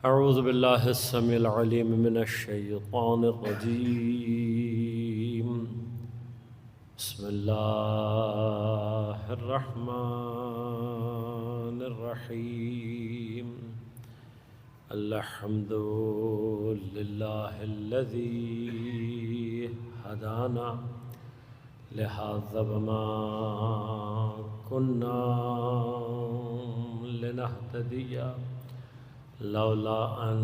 اعوذ باللہ السمیع العلیم من الشیطان الرجیم بسم اللہ الرحمن الرحیم الحمد للہ الذی ہدانا لہذا وما كنا لنهتدی لولا ان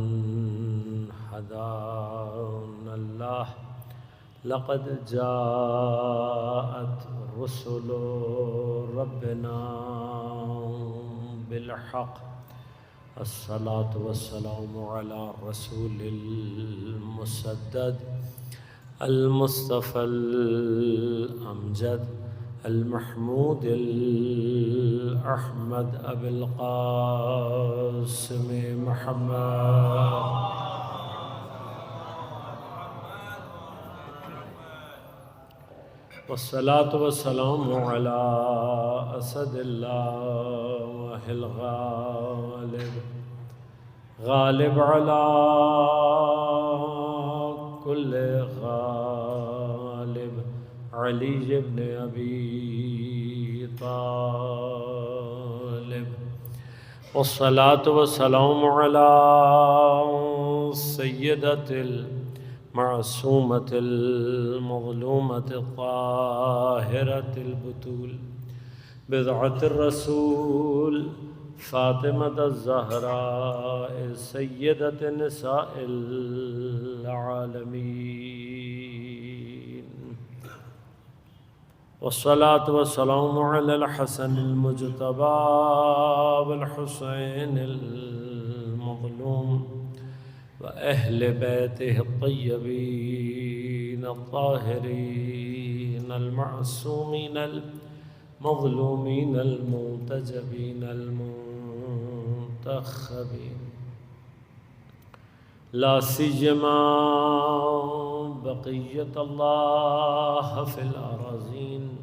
هدانا اللہ لقد جاءت رسل ربنا بالحق الصلاة والسلام على رسول المسدد المصطفى الأمجد المحمود الأحمد أبي القاسم محمد والصلاة والسلام على أسد الله الغالب غالب على كل غالب علی ابن ابی طالب والصلاة والسلام على سیدۃ المعصومۃ المظلومۃ الطاہرۃ البتول بضعۃ الرسول فاطمۃ الزہراء سیدۃ نساء العالمین والصلاة والسلام على الحسن المجتبى والحسين المظلوم وأهل بيته الطيبين الطاهرين المعصومين المظلومين المنتجبين المنتخبين لا سيما بقية الله في الأراضين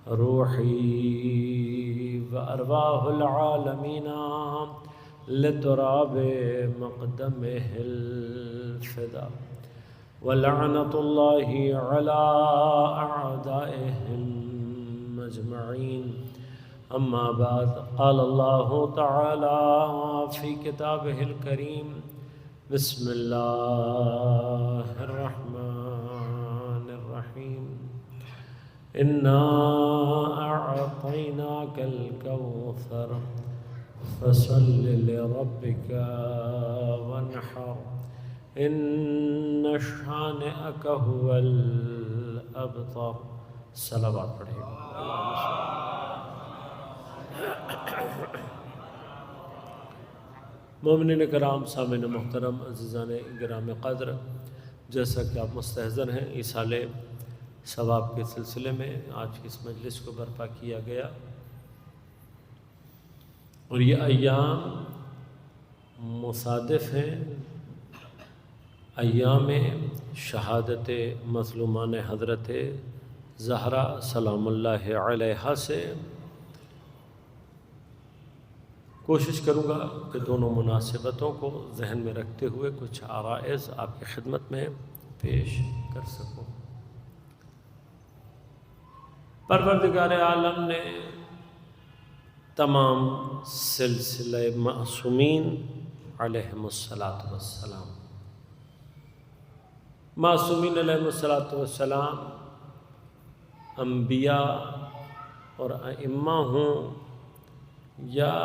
روحي وأرواح العالمين لتراب مقدمه الفدا ولعنة الله على أعدائهم أجمعين أما بعد قال الله تعالى في كتابه الكريم بسم الله الرحمن الرحيم إنا أعطيناك الكوثر فصل لربك وانحر إن شانئك هو الأبتر صلوات پڑھیں مومنین کرام، سامعین محترم، عزیزان گرام قدر، جیسا کہ آپ مستحضر ہیں ایصال ثواب کے سلسلے میں آج کی اس مجلس کو برپا کیا گیا، اور یہ ایام مصادف ہیں ایام شہادت مظلومان حضرت زہرا سلام اللہ علیہا سے۔ کوشش کروں گا کہ دونوں مناسبتوں کو ذہن میں رکھتے ہوئے کچھ عرائض آپ کی خدمت میں پیش کر سکوں۔ پروردگار عالم نے تمام سلسلہ معصومین علیہم السلام معصومین علیہم السلام انبیاء اور ائمہ ہوں یا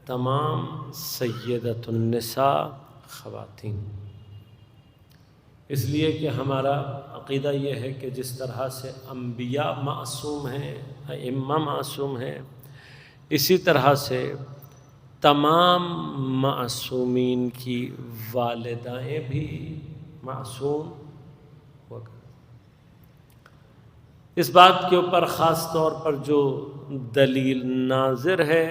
تمام سیدۃ النساء خواتین، اس لیے کہ ہمارا عقیدہ یہ ہے کہ جس طرح سے انبیاء معصوم ہیں، ائمہ معصوم ہیں، اسی طرح سے تمام معصومین کی والدائیں بھی معصوم ہوا کریں۔ اس بات کے اوپر خاص طور پر جو دلیل ناظر ہے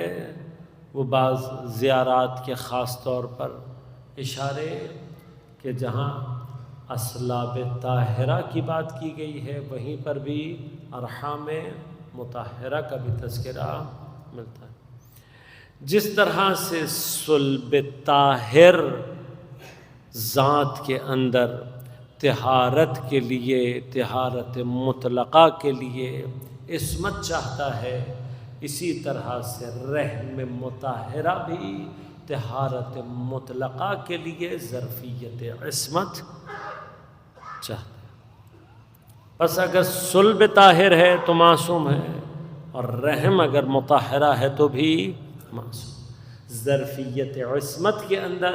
وہ بعض زیارات کے خاص طور پر اشارے کہ جہاں اسلاب طاہرہ کی بات کی گئی ہے وہیں پر بھی ارحام مطہرہ کا بھی تذکرہ ملتا ہے۔ جس طرح سے صلب طاہر ذات کے اندر طہارت کے لیے، طہارت مطلقہ کے لیے عصمت چاہتا ہے، اسی طرح سے رحم مطہرہ بھی طہارت مطلقہ کے لیے ظرفیت عصمت چاہتا ہے۔ بس اگر صلب طاہر ہے تو معصوم ہے، اور رحم اگر مطہرہ ہے تو بھی معصوم۔ ظرفیت عصمت کے اندر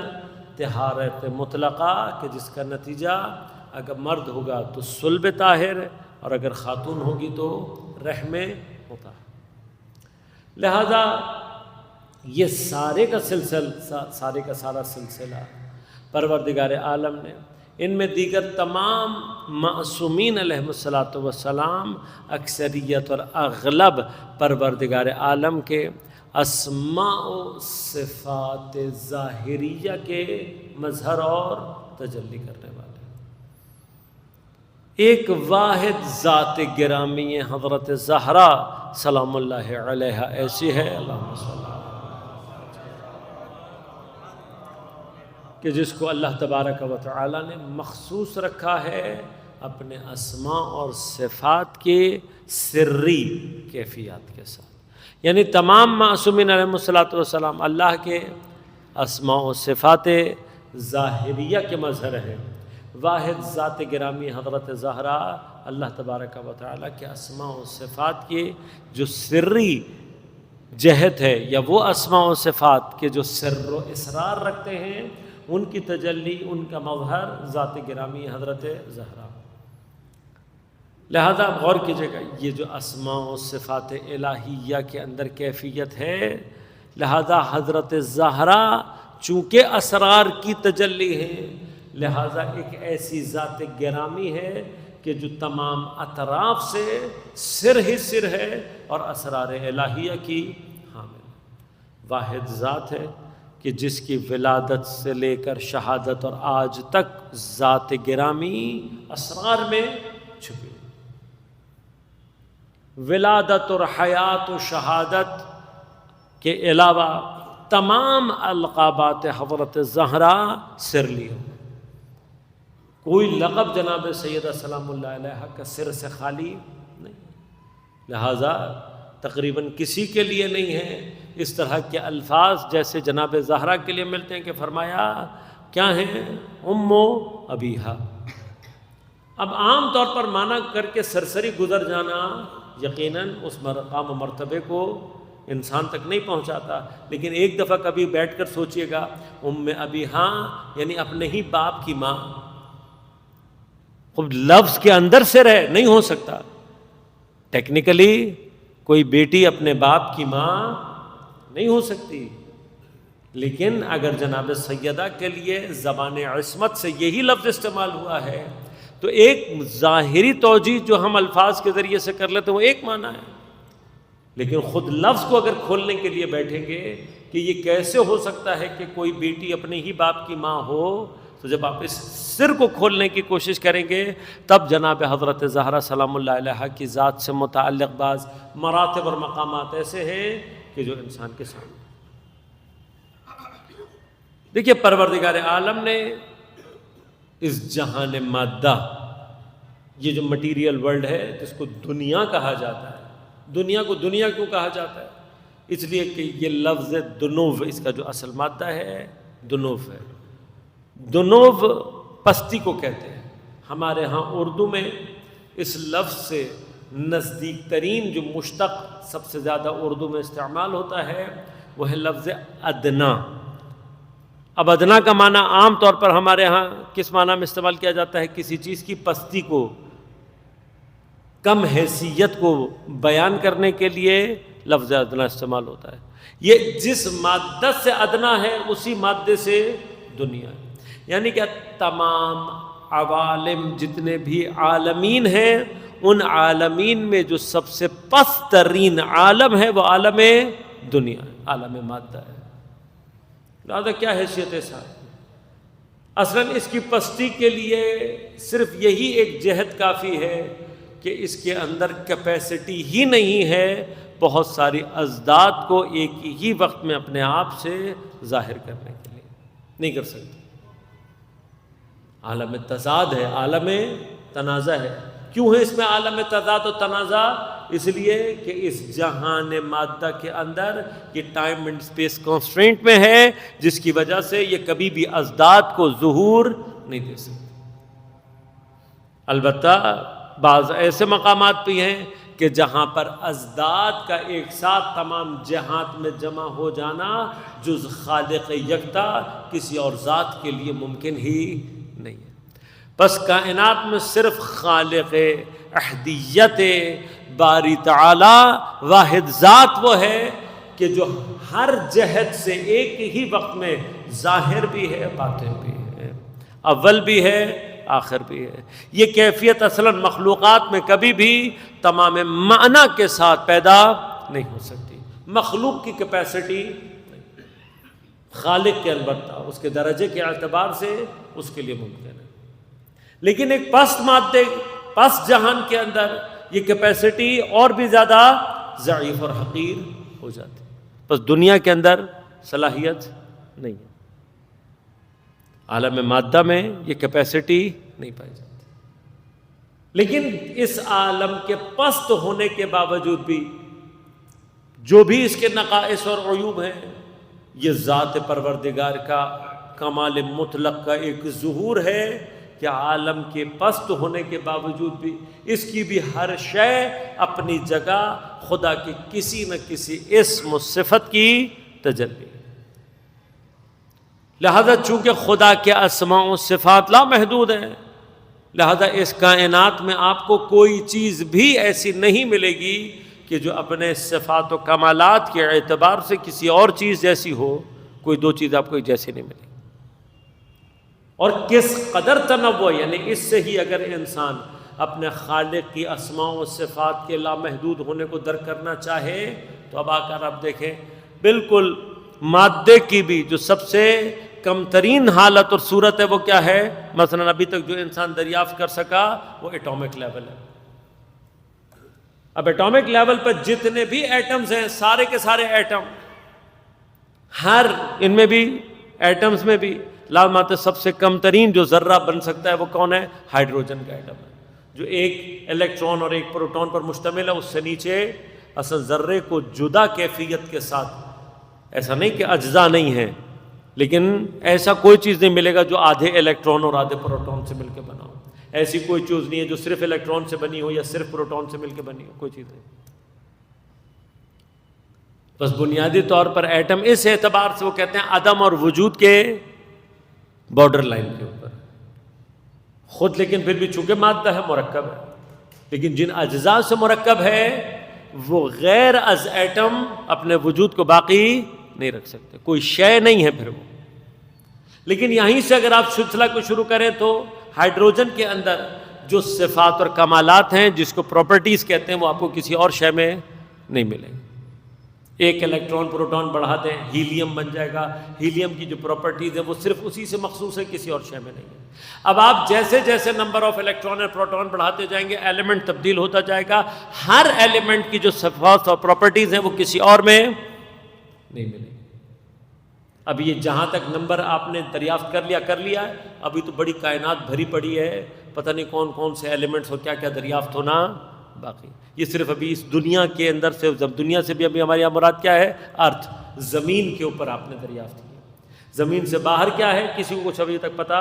طہارت مطلقہ کہ جس کا نتیجہ اگر مرد ہوگا تو صلب طاہر، اور اگر خاتون ہوگی تو رحم مطہر۔ لہذا یہ سارے کا سارا سلسلہ پروردگار عالم نے ان میں دیگر تمام معصومین علیہم الصلاۃ والسلام اکثریت اور اغلب پروردگار عالم کے اسماء و صفات ظاہریہ کے مظہر اور تجلی کرنے والے۔ ایک واحد ذات گرامی حضرت زہرا سلام اللہ علیہا ایسی ہے، اللہم صلی اللہ، کہ جس کو اللہ تبارک و تعالی نے مخصوص رکھا ہے اپنے اسماء اور صفات کے سری کیفیات کے ساتھ۔ یعنی تمام معصومین علیہ الصلوۃ والسلام اللہ کے اسماء و صفات ظاہریہ کے مظہر ہیں۔ واحد ذات گرامی حضرت زہرا اللہ تبارک و تعالی کے اسماء و صفات کی جو سری جہت ہے، یا وہ اسماء و صفات کے جو سر و اسرار رکھتے ہیں، ان کی تجلی، ان کا مظہر ذات گرامی حضرت زہرا۔ لہذا آپ غور کیجیے گا، یہ جو اسماء و صفات الہیہ کے اندر کیفیت ہے، لہذا حضرت زہرا چونکہ اسرار کی تجلی ہے، لہذا ایک ایسی ذات گرامی ہے کہ جو تمام اطراف سے سر ہی سر ہے اور اسرار الہیہ کی حامل۔ واحد ذات ہے کہ جس کی ولادت سے لے کر شہادت اور آج تک ذات گرامی اسرار میں چھپی۔ ولادت اور حیات و شہادت کے علاوہ تمام القابات حضرت زہرا سر لیے۔ کوئی لقب جناب سیدہ سلام اللہ علیہ کا سر سے خالی نہیں، لہٰذا تقریباً کسی کے لیے نہیں ہے۔ اس طرح کے الفاظ جیسے جناب زہرا کے لیے ملتے ہیں کہ فرمایا کیا ہیں، ام و ابیہا۔ اب عام طور پر معنی کر کے سرسری گزر جانا یقیناً اس مقام و مرتبے کو انسان تک نہیں پہنچاتا، لیکن ایک دفعہ کبھی بیٹھ کر سوچئے گا، ام ابیہا یعنی اپنے ہی باپ کی ماں۔ خب لفظ کے اندر سے نہیں ہو سکتا، ٹیکنیکلی کوئی بیٹی اپنے باپ کی ماں نہیں ہو سکتی، لیکن اگر جناب سیدہ کے لیے زبان عصمت سے یہی لفظ استعمال ہوا ہے تو ایک ظاہری توجیہ جو ہم الفاظ کے ذریعے سے کر لیتے ہیں وہ ایک معنی ہے، لیکن خود لفظ کو اگر کھولنے کے لیے بیٹھیں گے کہ یہ کیسے ہو سکتا ہے کہ کوئی بیٹی اپنے ہی باپ کی ماں ہو، تو جب آپ اس سر کو کھولنے کی کوشش کریں گے تب جناب حضرت زہرا سلام اللہ علیہ کی ذات سے متعلق بعض مراتب اور مقامات ایسے ہیں کہ جو انسان کے سامنے۔ دیکھیے پروردگار عالم نے اس جہان مادہ، یہ جو مٹیریل ورلڈ ہے جس کو دنیا کہا جاتا ہے، دنیا کو دنیا کیوں کہا جاتا ہے؟ اس لیے کہ یہ لفظ دنوو، اس کا جو اصل مادہ ہے دنوو ہے۔ دنوو پستی کو کہتے ہیں۔ ہمارے ہاں اردو میں اس لفظ سے نزدیک ترین جو مشتق سب سے زیادہ اردو میں استعمال ہوتا ہے وہ ہے لفظ ادنا۔ اب ادنا کا معنی عام طور پر ہمارے ہاں کس معنی میں استعمال کیا جاتا ہے؟ کسی چیز کی پستی کو، کم حیثیت کو بیان کرنے کے لیے لفظ ادنا استعمال ہوتا ہے۔ یہ جس مادہ سے ادنا ہے اسی مادے سے دنیا ہے، یعنی کہ تمام عوالم جتنے بھی عالمین ہیں ان عالمین میں جو سب سے پست ترین عالم ہے وہ عالم دنیا ہے، عالم مادہ ہے۔ لہٰذا کیا حیثیت ہے صاحب؟ اصلاً اس کی پستی کے لیے صرف یہی ایک جہت کافی ہے کہ اس کے اندر کیپیسٹی ہی نہیں ہے بہت ساری ازداد کو ایک ہی وقت میں اپنے آپ سے ظاہر کرنے کے لیے، نہیں کر سکتے۔ عالم تضاد ہے، عالم تنازع ہے۔ کیوں ہے اس میں عالم تضاد و تنازع؟ اس لیے کہ اس جہان مادہ کے اندر یہ ٹائم اینڈ اسپیس کانسٹرینٹ میں ہے، جس کی وجہ سے یہ کبھی بھی ازداد کو ظہور نہیں دے سکتے۔ البتہ بعض ایسے مقامات بھی ہیں کہ جہاں پر ازداد کا ایک ساتھ تمام جہات میں جمع ہو جانا جز خالق یکتا کسی اور ذات کے لیے ممکن ہی نہیں ہے۔ بس کائنات میں صرف خالق احدیت باری تعالی واحد ذات وہ ہے کہ جو ہر جہت سے ایک ہی وقت میں ظاہر بھی ہے، باطن بھی ہے، اول بھی ہے، آخر بھی ہے۔ یہ کیفیت اصلاً مخلوقات میں کبھی بھی تمام معنی کے ساتھ پیدا نہیں ہو سکتی۔ مخلوق کی کیپیسٹی خالق کے البتہ اس کے درجے کے اعتبار سے اس کے لیے ممکن ہے، لیکن ایک پست مادے پست جہان کے اندر یہ کیپیسٹی اور بھی زیادہ ضعیف اور حقیر ہو جاتی ہے۔ بس دنیا کے اندر صلاحیت نہیں ہے، عالم مادہ میں یہ کیپیسٹی نہیں پائی جاتی۔ لیکن اس عالم کے پست ہونے کے باوجود بھی جو بھی اس کے نقائص اور عیوب ہیں، یہ ذات پروردگار کا کمال مطلق کا ایک ظہور ہے کہ عالم کے پست ہونے کے باوجود بھی اس کی بھی ہر شے اپنی جگہ خدا کی کسی نہ کسی اسم و صفت کی تجلی ہے۔ لہذا چونکہ خدا کے اسماء و صفات لامحدود ہیں، لہذا اس کائنات میں آپ کو کوئی چیز بھی ایسی نہیں ملے گی کہ جو اپنے صفات و کمالات کے اعتبار سے کسی اور چیز جیسی ہو۔ کوئی دو چیز آپ کو جیسی نہیں ملے گی۔ اور کس قدر تنوع، یعنی اس سے ہی اگر انسان اپنے خالق کی اسماء و صفات کے لامحدود ہونے کو درک کرنا چاہے تو اب آ کر آپ دیکھیں بالکل مادے کی بھی جو سب سے کم ترین حالت اور صورت ہے وہ کیا ہے؟ مثلا ابھی تک جو انسان دریافت کر سکا وہ ایٹامک لیول ہے۔ اب ایٹامک لیول پر جتنے بھی ایٹمز ہیں، سارے کے سارے ایٹم، ہر ان میں بھی ایٹمز میں بھی لازمات سب سے کم ترین جو ذرہ بن سکتا ہے وہ کون ہے؟ ہائیڈروجن کا ایٹم ہے، جو ایک الیکٹران اور ایک پروٹون پر مشتمل ہے۔ اس سے نیچے اصل ذرے کو جدا کیفیت کے ساتھ، ایسا نہیں کہ اجزاء نہیں ہیں، لیکن ایسا کوئی چیز نہیں ملے گا جو آدھے الیکٹران اور آدھے پروٹون سے مل کے بنا ہو۔ ایسی کوئی چیز نہیں ہے جو صرف الیکٹران سے بنی ہو یا صرف پروٹون سے مل کے بنی ہو، کوئی چیز نہیں۔ بس بنیادی طور پر ایٹم اس اعتبار سے وہ کہتے ہیں عدم اور وجود کے بارڈر لائن کے اوپر خود، لیکن پھر بھی چونکہ مادہ ہے، مرکب ہے، لیکن جن اجزاء سے مرکب ہے وہ غیر از ایٹم اپنے وجود کو باقی نہیں رکھ سکتے، کوئی شے نہیں ہے پھر وہ۔ لیکن یہیں سے اگر آپ سلسلہ کو شروع کریں تو ہائیڈروجن کے اندر جو صفات اور کمالات ہیں، جس کو پراپرٹیز کہتے ہیں، وہ آپ کو کسی اور شے میں نہیں ملیں گے۔ ایک الیکٹران پروٹون بڑھا دیں، ہیلیم بن جائے گا۔ ہیلیم کی جو پراپرٹیز ہیں وہ صرف اسی سے مخصوص ہے، کسی اور شے میں نہیں ہے۔ اب آپ جیسے جیسے نمبر آف الیکٹران اور پروٹون بڑھاتے جائیں گے، ایلیمنٹ تبدیل ہوتا جائے گا۔ ہر ایلیمنٹ کی جو صفات اور پراپرٹیز ہیں وہ کسی اور میں نہیں ملے گی۔ اب یہ جہاں تک نمبر آپ نے دریافت کر لیا ہے، ابھی تو بڑی کائنات بھری پڑی ہے، پتہ نہیں کون کون سے ایلیمنٹس اور کیا کیا دریافت ہونا باقی۔ یہ صرف ابھی اس دنیا کے اندر سے، دنیا سے بھی ابھی ہمارے یہاں مراد کیا ہے؟ ارتھ، زمین کے اوپر آپ نے دریافت کیا۔ زمین سے باہر کیا ہے کسی کو کچھ ابھی تک پتہ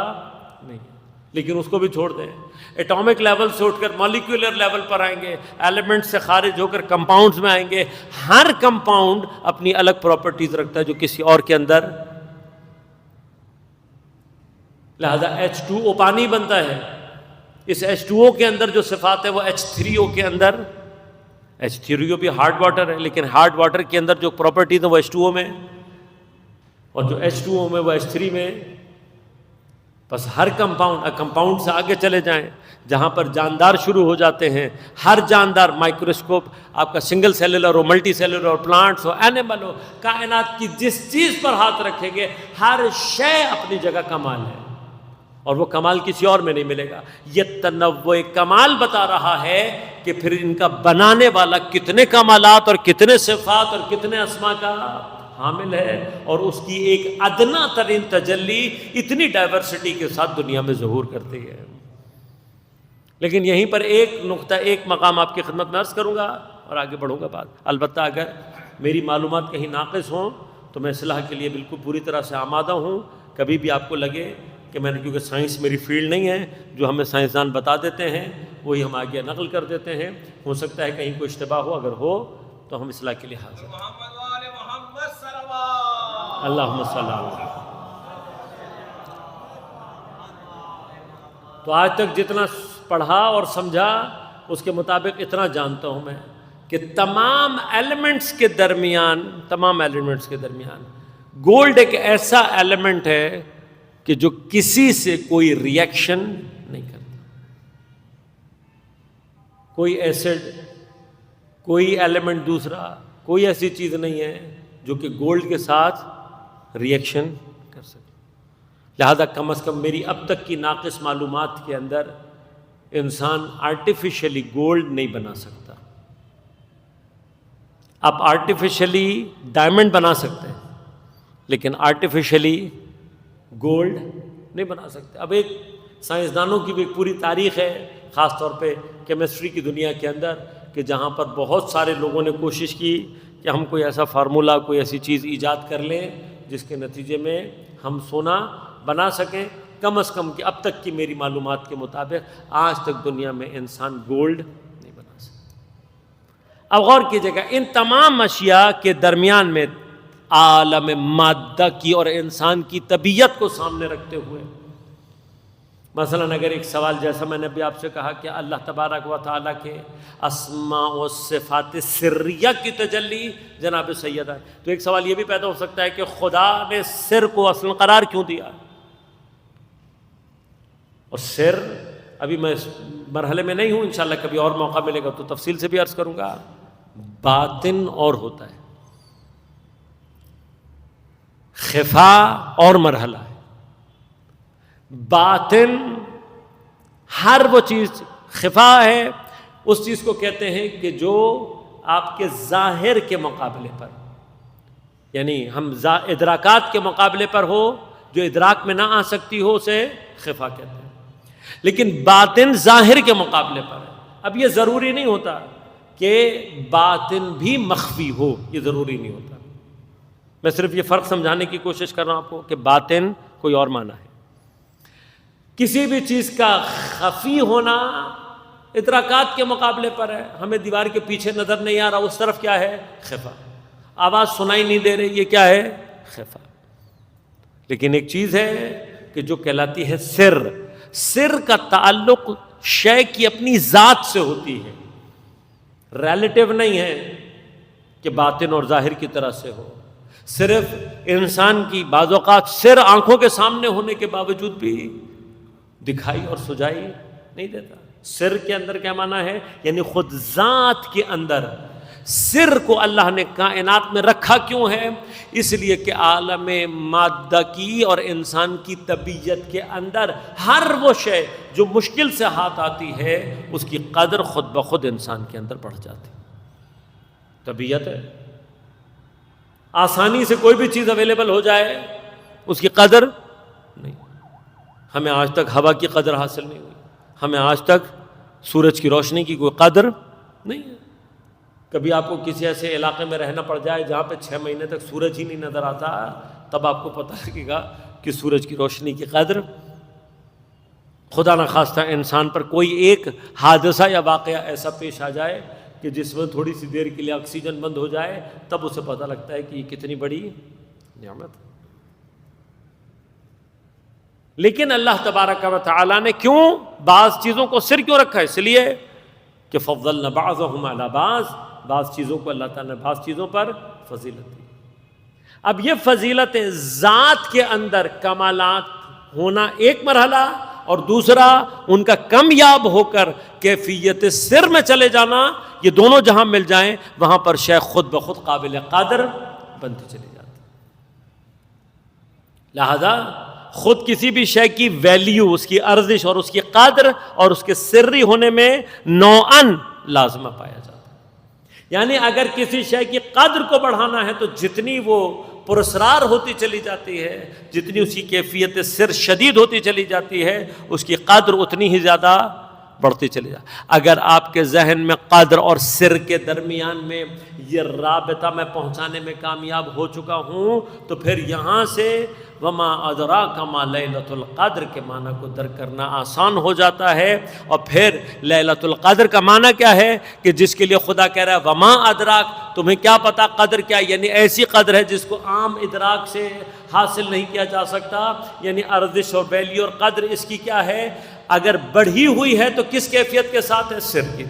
نہیں ہے، لیکن اس کو بھی چھوڑ دیں۔ ایٹامک لیول سے اٹھ کر مالیکولر لیول پر آئیں گے، ایلیمنٹ سے خارج ہو کر کمپاؤنڈز میں آئیں گے۔ ہر کمپاؤنڈ اپنی الگ پراپرٹیز رکھتا ہے جو کسی اور کے اندر، لہذا H2O پانی بنتا ہے، اس H2O کے اندر جو صفات ہے وہ H3O کے اندر، H3O بھی ہارڈ واٹر ہے، لیکن ہارڈ واٹر کے اندر جو پراپرٹیز ہیں وہ H2O میں، اور جو H2O میں وہ H3 میں۔ بس ہر کمپاؤنڈ سے آگے چلے جائیں جہاں پر جاندار شروع ہو جاتے ہیں، ہر جاندار، مائکروسکوپ آپ کا single cellular who, multi cellular who, plants who, animal who, کائنات کی جس چیز پر ہاتھ رکھیں گے ہر شے اپنی جگہ کمال ہے۔ اور وہ کمال کسی اور میں نہیں ملے گا. یہ تنوع کمال بتا رہا ہے کہ پھر ان کا بنانے والا کتنے کمالات اور کتنے صفات اور کتنے اسما کا حامل ہے، اور اس کی ایک ادنا ترین تجلی اتنی ڈائیورسٹی کے ساتھ دنیا میں ظہور کرتی ہے. لیکن یہیں پر ایک نقطہ، ایک مقام آپ کی خدمت میں عرض کروں گا اور آگے بڑھوں گا بات. البتہ اگر میری معلومات کہیں ناقص ہوں تو میں اصلاح کے لیے بالکل پوری طرح سے آمادہ ہوں. کبھی بھی آپ کو لگے کہ میں نے، کیونکہ سائنس میری فیلڈ نہیں ہے، جو ہمیں سائنسدان بتا دیتے ہیں وہی ہم آگے نقل کر دیتے ہیں. ہو سکتا ہے کہیں کوئی اشتباہ ہو، اگر ہو تو ہم اصلاح کے لیے حاضر ہیں. اللہم صلی اللہ علیہ. تو آج تک جتنا پڑھا اور سمجھا اس کے مطابق اتنا جانتا ہوں میں کہ تمام ایلیمنٹس کے درمیان گولڈ ایک ایسا ایلیمنٹ ہے کہ جو کسی سے کوئی ریئیکشن نہیں کرتا. کوئی ایسڈ، کوئی ایلیمنٹ دوسرا، کوئی ایسی چیز نہیں ہے جو کہ گولڈ کے ساتھ ریئیکشن کر سکے. لہذا کم از کم میری اب تک کی ناقص معلومات کے اندر انسان آرٹیفیشلی گولڈ نہیں بنا سکتا. آپ آرٹیفیشلی ڈائمنڈ بنا سکتے ہیں لیکن آرٹیفیشلی گولڈ نہیں بنا سکتے. اب ایک سائنسدانوں کی بھی ایک پوری تاریخ ہے، خاص طور پہ کیمسٹری کی دنیا کے اندر، کہ جہاں پر بہت سارے لوگوں نے کوشش کی کہ ہم کوئی ایسا فارمولہ، کوئی ایسی چیز ایجاد کر لیں جس کے نتیجے میں ہم سونا بنا سکیں. کم از کم کہ اب تک کی میری معلومات کے مطابق آج تک دنیا میں انسان گولڈ نہیں بنا سکتا. اب غور کیجیے گا، ان تمام اشیاء کے درمیان میں عالم مادہ کی اور انسان کی طبیعت کو سامنے رکھتے ہوئے، مثلا اگر ایک سوال، جیسا میں نے ابھی آپ سے کہا کہ اللہ تبارک و تعالیٰ کے اسماء و صفات سریہ کی تجلی جناب سیدہ، تو ایک سوال یہ بھی پیدا ہو سکتا ہے کہ خدا نے سر کو اصل قرار کیوں دیا؟ اور سر ابھی میں اس مرحلے میں نہیں ہوں، انشاءاللہ کبھی اور موقع ملے گا تو تفصیل سے بھی عرض کروں گا. باطن اور ہوتا ہے، خفا اور مرحلہ ہے. باطن ہر وہ چیز، خفا ہے اس چیز کو کہتے ہیں کہ جو آپ کے ظاہر کے مقابلے پر، یعنی ہم ادراکات کے مقابلے پر ہو، جو ادراک میں نہ آ سکتی ہو اسے خفا کہتے ہیں. لیکن باطن ظاہر کے مقابلے پر ہے. اب یہ ضروری نہیں ہوتا کہ باطن بھی مخفی ہو، یہ ضروری نہیں ہوتا. میں صرف یہ فرق سمجھانے کی کوشش کر رہا ہوں آپ کو کہ باطن کوئی اور معنی ہے. کسی بھی چیز کا خفی ہونا ادراکات کے مقابلے پر ہے. ہمیں دیوار کے پیچھے نظر نہیں آ رہا، اس طرف کیا ہے؟ خفا. آواز سنائی نہیں دے رہی، یہ کیا ہے؟ خفا. لیکن ایک چیز ہے کہ جو کہلاتی ہے سر. سر کا تعلق شے کی اپنی ذات سے ہوتی ہے، ریلیٹیو نہیں ہے کہ باطن اور ظاہر کی طرح سے ہو. صرف انسان کی بعض اوقات سر آنکھوں کے سامنے ہونے کے باوجود بھی دکھائی اور سجائی نہیں دیتا. سر کے اندر کیا معنی ہے؟ یعنی خود ذات کے اندر. سر کو اللہ نے کائنات میں رکھا کیوں ہے؟ اس لیے کہ عالم مادہ کی اور انسان کی طبیعت کے اندر ہر وہ شے جو مشکل سے ہاتھ آتی ہے اس کی قدر خود بخود انسان کے اندر بڑھ جاتی. طبیعت ہے، آسانی سے کوئی بھی چیز اویلیبل ہو جائے اس کی قدر نہیں. ہمیں آج تک ہوا کی قدر حاصل نہیں ہوئی، ہمیں آج تک سورج کی روشنی کی کوئی قدر نہیں ہے. کبھی آپ کو کسی ایسے علاقے میں رہنا پڑ جائے جہاں پہ 6 مہینے تک سورج ہی نہیں نظر آتا، تب آپ کو پتہ لگے گا کہ سورج کی روشنی کی قدر. خدا نخواستہ انسان پر کوئی ایک حادثہ یا واقعہ ایسا پیش آ جائے کہ جس میں تھوڑی سی دیر کے لیے آکسیجن بند ہو جائے، تب اسے پتہ لگتا ہے کہ یہ کتنی بڑی نعمت ہے. لیکن اللہ تبارک و تعالیٰ نے کیوں بعض چیزوں کو سر کیوں رکھا؟ اس لیے کہ فضلنا بعضهم علی بعض چیزوں کو اللہ تعالیٰ نے بعض چیزوں پر فضیلت دی. اب یہ فضیلتیں ذات کے اندر کمالات ہونا ایک مرحلہ، اور دوسرا ان کا کمیاب ہو کر کیفیت سر میں چلے جانا، یہ دونوں جہاں مل جائیں وہاں پر شے خود بخود قابل قدر بنتی چلی جاتی. لہذا خود کسی بھی شے کی ویلیو، اس کی ارزش اور اس کی قدر اور اس کے سری ہونے میں نوعاً لازمہ پایا جاتا ہے۔ یعنی اگر کسی شے کی قدر کو بڑھانا ہے تو جتنی وہ پراسرار ہوتی چلی جاتی ہے، جتنی اس کی کیفیت سر شدید ہوتی چلی جاتی ہے، اس کی قدر اتنی ہی زیادہ بڑھتی چلی جاتی۔ اگر آپ کے ذہن میں قدر اور سر کے درمیان میں یہ رابطہ میں پہنچانے میں کامیاب ہو چکا ہوں تو پھر یہاں سے وما ادراک ما لیلۃ القدر کے معنی کو درک کرنا آسان ہو جاتا ہے۔ اور پھر لیلۃ القدر کا معنی کیا ہے کہ جس کے لیے خدا کہہ رہا ہے وما ادراک، تمہیں کیا پتا قدر کیا، یعنی ایسی قدر ہے جس کو عام ادراک سے حاصل نہیں کیا جا سکتا، یعنی ارزش اور ویلیو اور قدر اس کی کیا ہے، اگر بڑھی ہوئی ہے تو کس کیفیت کے ساتھ ہے، سر کی۔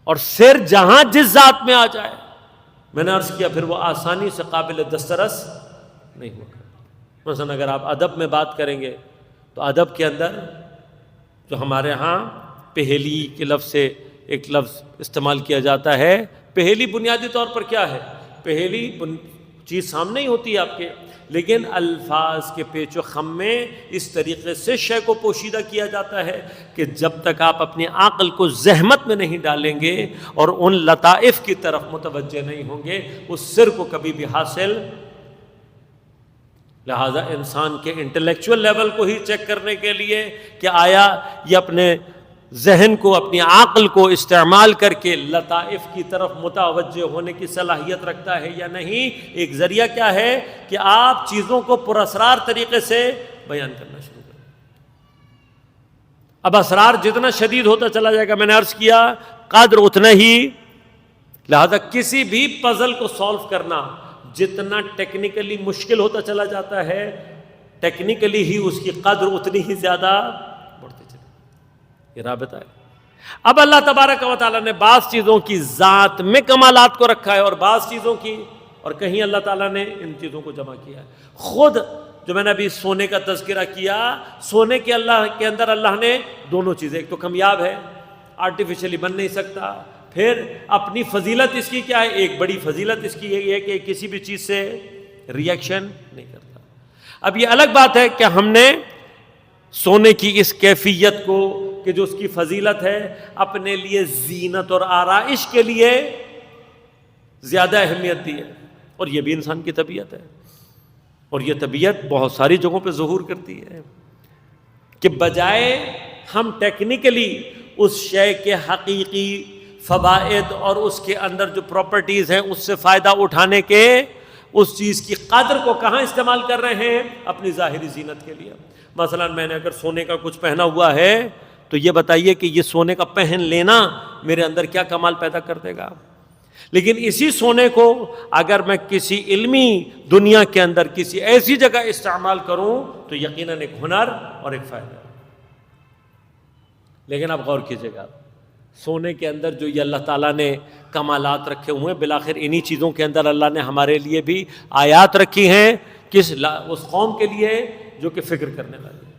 اور سر جہاں جس ذات میں آ جائے، میں نے عرض کیا، پھر وہ آسانی سے قابل دسترس نہیں ہوگا۔ مثلا اگر آپ ادب میں بات کریں گے تو ادب کے اندر جو ہمارے ہاں پہیلی کے لفظ سے ایک لفظ استعمال کیا جاتا ہے، پہیلی بنیادی طور پر کیا ہے، پہیلی چیز سامنے ہی ہوتی ہے آپ کے، لیکن الفاظ کے پیچ و خم میں اس طریقے سے شے کو پوشیدہ کیا جاتا ہے کہ جب تک آپ اپنی عقل کو زحمت میں نہیں ڈالیں گے اور ان لطائف کی طرف متوجہ نہیں ہوں گے، اس سر کو کبھی بھی حاصل۔ لہذا انسان کے انٹلیکچول لیول کو ہی چیک کرنے کے لیے کہ آیا یہ اپنے ذہن کو، اپنی عقل کو استعمال کر کے لطائف کی طرف متوجہ ہونے کی صلاحیت رکھتا ہے یا نہیں، ایک ذریعہ کیا ہے کہ آپ چیزوں کو پراسرار طریقے سے بیان کرنا شروع کریں۔ اب اسرار جتنا شدید ہوتا چلا جائے گا، میں نے عرض کیا، قدر اتنا ہی۔ لہذا کسی بھی پزل کو سالو کرنا جتنا ٹیکنیکلی مشکل ہوتا چلا جاتا ہے، ٹیکنیکلی ہی اس کی قدر اتنی ہی زیادہ بڑھتی چلی۔ یہ رابطہ ہے۔ اب اللہ تبارک و تعالیٰ نے بعض چیزوں کی ذات میں کمالات کو رکھا ہے اور بعض چیزوں کی، اور کہیں اللہ تعالیٰ نے ان چیزوں کو جمع کیا ہے۔ خود جو میں نے ابھی سونے کا تذکرہ کیا، سونے کے اللہ کے اندر اللہ نے دونوں چیزیں، ایک تو کمیاب ہے، آرٹیفیشلی بن نہیں سکتا، پھر اپنی فضیلت اس کی کیا ہے، ایک بڑی فضیلت اس کی یہ ہے کہ کسی بھی چیز سے ریئیکشن نہیں کرتا۔ اب یہ الگ بات ہے کہ ہم نے سونے کی اس کیفیت کو کہ جو اس کی فضیلت ہے اپنے لیے زینت اور آرائش کے لیے زیادہ اہمیت دی ہے، اور یہ بھی انسان کی طبیعت ہے، اور یہ طبیعت بہت ساری جگہوں پہ ظہور کرتی ہے کہ بجائے ہم ٹیکنیکلی اس شے کے حقیقی فوائد اور اس کے اندر جو پراپرٹیز ہیں اس سے فائدہ اٹھانے کے، اس چیز کی قدر کو کہاں استعمال کر رہے ہیں، اپنی ظاہری زینت کے لیے۔ مثلا میں نے اگر سونے کا کچھ پہنا ہوا ہے تو یہ بتائیے کہ یہ سونے کا پہن لینا میرے اندر کیا کمال پیدا کر دے گا، لیکن اسی سونے کو اگر میں کسی علمی دنیا کے اندر کسی ایسی جگہ استعمال کروں تو یقیناً ایک ہنر اور ایک فائدہ۔ لیکن اب غور کیجیے گا، سونے کے اندر جو یہ اللہ تعالیٰ نے کمالات رکھے ہوئے ہیں، بالآخر انہی چیزوں کے اندر اللہ نے ہمارے لیے بھی آیات رکھی ہیں، اس قوم کے لیے جو کہ فکر کرنے والی ہے۔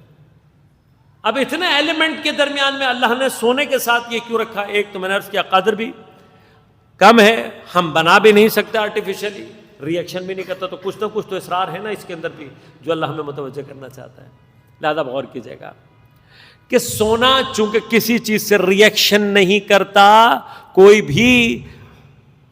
اب اتنے ایلیمنٹ کے درمیان میں اللہ نے سونے کے ساتھ یہ کیوں رکھا؟ ایک تو میں نے عرض کیا قدر بھی کم ہے، ہم بنا بھی نہیں سکتے آرٹیفیشلی، ریئیکشن بھی نہیں کرتا، تو کچھ نہ کچھ تو اسرار ہے نا اس کے اندر بھی جو اللہ ہمیں متوجہ کرنا چاہتا ہے۔ لہذا غور کیجیے گا کہ سونا چونکہ کسی چیز سے ریئیکشن نہیں کرتا، کوئی بھی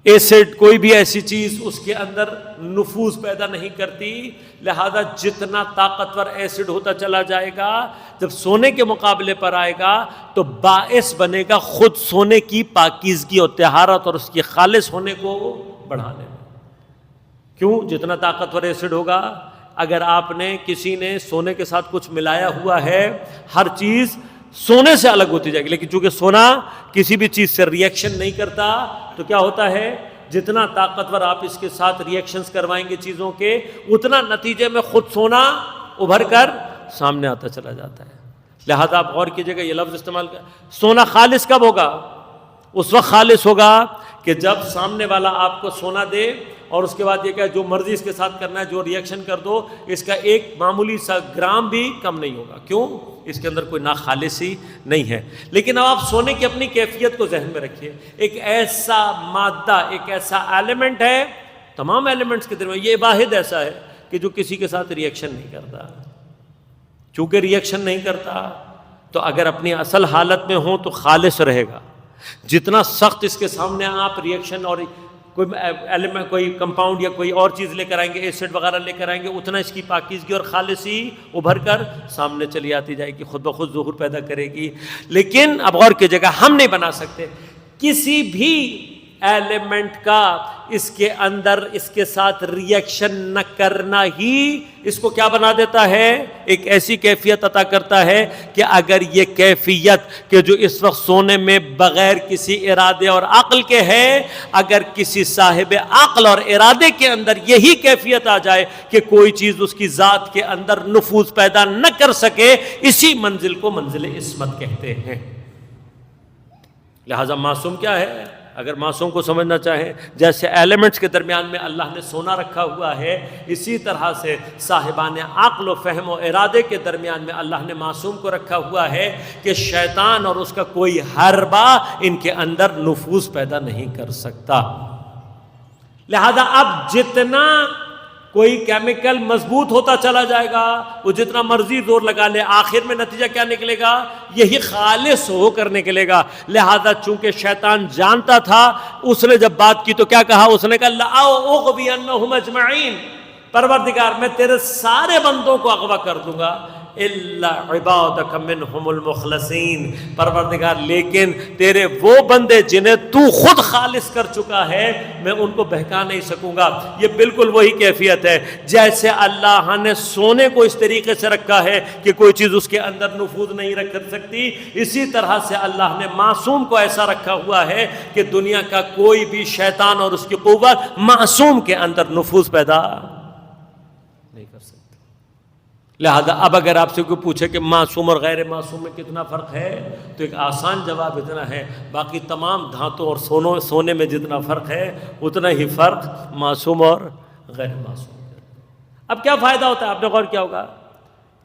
ایسڈ، کوئی بھی ایسی چیز اس کے اندر نفوذ پیدا نہیں کرتی، لہذا جتنا طاقتور ایسڈ ہوتا چلا جائے گا، جب سونے کے مقابلے پر آئے گا تو باعث بنے گا خود سونے کی پاکیزگی اور طہارت اور اس کی خالص ہونے کو بڑھانے میں۔ کیوں؟ جتنا طاقتور ایسڈ ہوگا، اگر آپ نے کسی نے سونے کے ساتھ کچھ ملایا ہوا ہے، ہر چیز سونے سے الگ ہوتی جائے گی، لیکن چونکہ سونا کسی بھی چیز سے ریئیکشن نہیں کرتا تو کیا ہوتا ہے، جتنا طاقتور آپ اس کے ساتھ ریئیکشنز کروائیں گے چیزوں کے، اتنا نتیجے میں خود سونا ابھر کر سامنے آتا چلا جاتا ہے۔ لہذا آپ غور کیجئے گا، یہ لفظ استعمال کر، سونا خالص کب ہوگا؟ اس وقت خالص ہوگا کہ جب سامنے والا آپ کو سونا دے اور اس کے بعد یہ کہ جو مرضی اس کے ساتھ کرنا ہے، جو ریئیکشن کر دو، اس کا ایک معمولی سا گرام بھی کم نہیں ہوگا۔ کیوں؟ اس کے اندر کوئی ناخالصی نہیں ہے۔ لیکن اب آپ سونے کی اپنی کیفیت کو ذہن میں رکھیے، ایک ایسا مادہ، ایک ایسا ایلیمنٹ ہے، تمام ایلیمنٹس کے درمیان یہ واحد ایسا ہے کہ جو کسی کے ساتھ ریئیکشن نہیں کرتا. چونکہ ریئیکشن نہیں کرتا تو اگر اپنی اصل حالت میں ہوں تو خالص رہے گا. جتنا سخت اس کے سامنے آپ ریئیکشن اور کوئی ایلیمنٹ، کوئی کمپاؤنڈ یا کوئی اور چیز لے کر آئیں گے، ایسڈ وغیرہ لے کر آئیں گے، اتنا اس کی پاکیزگی اور خالصی ابھر کر سامنے چلی آتی جائے گی، خود بخود ظہور پیدا کرے گی. لیکن اب غور کی جگہ ہم نہیں بنا سکتے کسی بھی ایلیمنٹ کا اس کے اندر اس کے ساتھ ریئیکشن نہ کرنا ہی اس کو کیا بنا دیتا ہے؟ ایک ایسی کیفیت عطا کرتا ہے کہ اگر یہ کیفیت کہ جو اس وقت سونے میں بغیر کسی ارادے اور عقل کے ہے، اگر کسی صاحب عقل اور ارادے کے اندر یہی کیفیت آ جائے کہ کوئی چیز اس کی ذات کے اندر نفوذ پیدا نہ کر سکے، اسی منزل کو منزل عصمت کہتے ہیں. لہذا معصوم کیا ہے؟ اگر معصوم کو سمجھنا چاہیں، جیسے ایلیمنٹس کے درمیان میں اللہ نے سونا رکھا ہوا ہے، اسی طرح سے صاحبان عقل و فہم و ارادے کے درمیان میں اللہ نے معصوم کو رکھا ہوا ہے کہ شیطان اور اس کا کوئی حربہ ان کے اندر نفوذ پیدا نہیں کر سکتا. لہذا اب جتنا کوئی کیمیکل مضبوط ہوتا چلا جائے گا، وہ جتنا مرضی زور لگا لے، آخر میں نتیجہ کیا نکلے گا؟ یہی خالص ہو کر نکلے گا. لہذا چونکہ شیطان جانتا تھا، اس نے جب بات کی تو کیا کہا؟ اس نے کہا لَأُغْوِيَنَّهُمْ أَجْمَعِينَ، پروردگار میں تیرے سارے بندوں کو اغوا کر دوں گا، الا عبادک منہم المخلصین، پروردگار لیکن تیرے وہ بندے جنہیں تو خود خالص کر چکا ہے میں ان کو بہکا نہیں سکوں گا. یہ بالکل وہی کیفیت ہے جیسے اللہ نے سونے کو اس طریقے سے رکھا ہے کہ کوئی چیز اس کے اندر نفوذ نہیں رکھ سکتی، اسی طرح سے اللہ نے معصوم کو ایسا رکھا ہوا ہے کہ دنیا کا کوئی بھی شیطان اور اس کی قوت معصوم کے اندر نفوذ پیدا نہیں کر سکتی. لہذا اب اگر آپ سے کوئی پوچھے کہ معصوم اور غیر معصوم میں کتنا فرق ہے، تو ایک آسان جواب اتنا ہے، باقی تمام دھاتوں اور سونے میں جتنا فرق ہے اتنا ہی فرق معصوم اور غیر معصوم. اب کیا فائدہ ہوتا ہے؟ آپ نے غور کیا ہوگا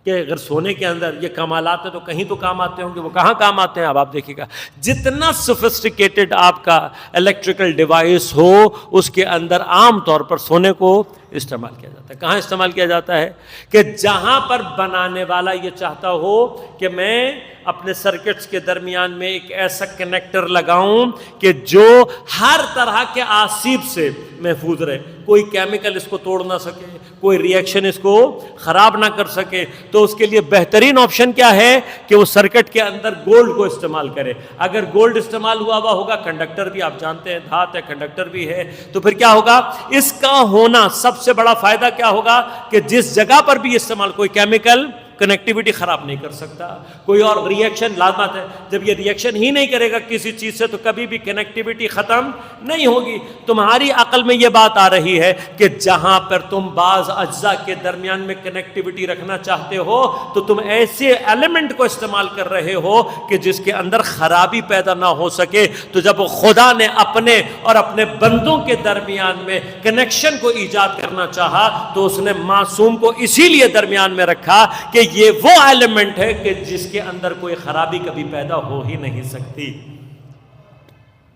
کہ اگر سونے کے اندر یہ کمالات ہیں تو کہیں تو کام آتے ہوں گے، وہ کہاں کام آتے ہیں؟ اب آپ دیکھیے گا جتنا سوفسٹیکیٹڈ آپ کا الیکٹریکل ڈیوائس ہو، اس کے اندر عام طور پر سونے کو استعمال کیا جاتا ہے. کہاں استعمال کیا جاتا ہے؟ کہ جہاں پر بنانے والا یہ چاہتا ہو کہ میں اپنے سرکٹس کے درمیان میں ایک ایسا کنیکٹر لگاؤں کہ جو ہر طرح کے آسیب سے محفوظ رہے، کوئی کیمیکل اس کو توڑ نہ سکے، کوئی ریئیکشن اس کو خراب نہ کر سکے، تو اس کے لیے بہترین آپشن کیا ہے کہ وہ سرکٹ کے اندر گولڈ کو استعمال کرے. اگر گولڈ استعمال ہوا ہوگا، کنڈکٹر بھی آپ جانتے ہیں دھات ہے، کنڈکٹر بھی ہے، تو پھر کیا ہوگا؟ اس کا ہونا سب سے بڑا فائدہ کیا ہوگا کہ جس جگہ پر بھی استعمال کوئی کیمیکل کنیکٹیوٹی خراب نہیں کر سکتا، کوئی اور ریئیکشن لازمت ہے. جب یہ ریئیکشن ہی نہیں کرے گا کسی چیز سے تو کبھی بھی کنیکٹیوٹی ختم نہیں ہوگی. تمہاری عقل میں یہ بات آ رہی ہے کہ جہاں پر تم بعض اجزاء کے درمیان میں کنیکٹیوٹی رکھنا چاہتے ہو تو تم ایسے ایلیمنٹ کو استعمال کر رہے ہو کہ جس کے اندر خرابی پیدا نہ ہو سکے. تو جب خدا نے اپنے اور اپنے بندوں کے درمیان میں کنیکشن کو ایجاد کرنا چاہا تو اس نے معصوم کو اسی لیے درمیان میں رکھا کہ یہ وہ ایلیمنٹ ہے کہ جس کے اندر کوئی خرابی کبھی پیدا ہو ہی نہیں سکتی.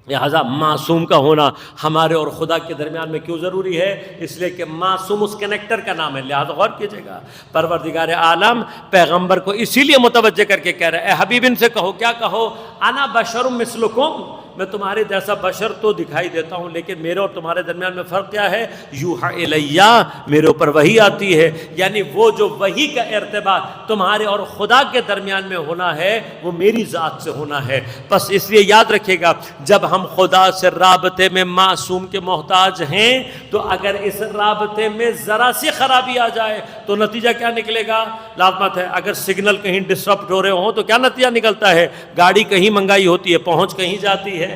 لہذا معصوم کا ہونا ہمارے اور خدا کے درمیان میں کیوں ضروری ہے؟ اس لیے کہ معصوم اس کنیکٹر کا نام ہے. لہذا غور کیجئے گا، پروردگار عالم پیغمبر کو اسی لیے متوجہ کر کے کہہ رہا ہے، اے حبیب ان سے کہو، کیا کہو؟ انا بشر مثلکم، میں تمہارے جیسا بشر تو دکھائی دیتا ہوں لیکن میرے اور تمہارے درمیان میں فرق کیا ہے؟ یوحا الیہ، میرے اوپر وحی آتی ہے. یعنی وہ جو وحی کا ارتباط تمہارے اور خدا کے درمیان میں ہونا ہے وہ میری ذات سے ہونا ہے. بس اس لیے یاد رکھیے گا، جب ہم خدا سے رابطے میں معصوم کے محتاج ہیں تو اگر اس رابطے میں ذرا سی خرابی آ جائے تو نتیجہ کیا نکلے گا؟ لازمت ہے اگر سگنل کہیں ڈسٹرپٹ ہو رہے ہوں تو کیا نتیجہ نکلتا ہے؟ گاڑی کہیں منگائی ہوتی ہے، پہنچ کہیں جاتی ہے.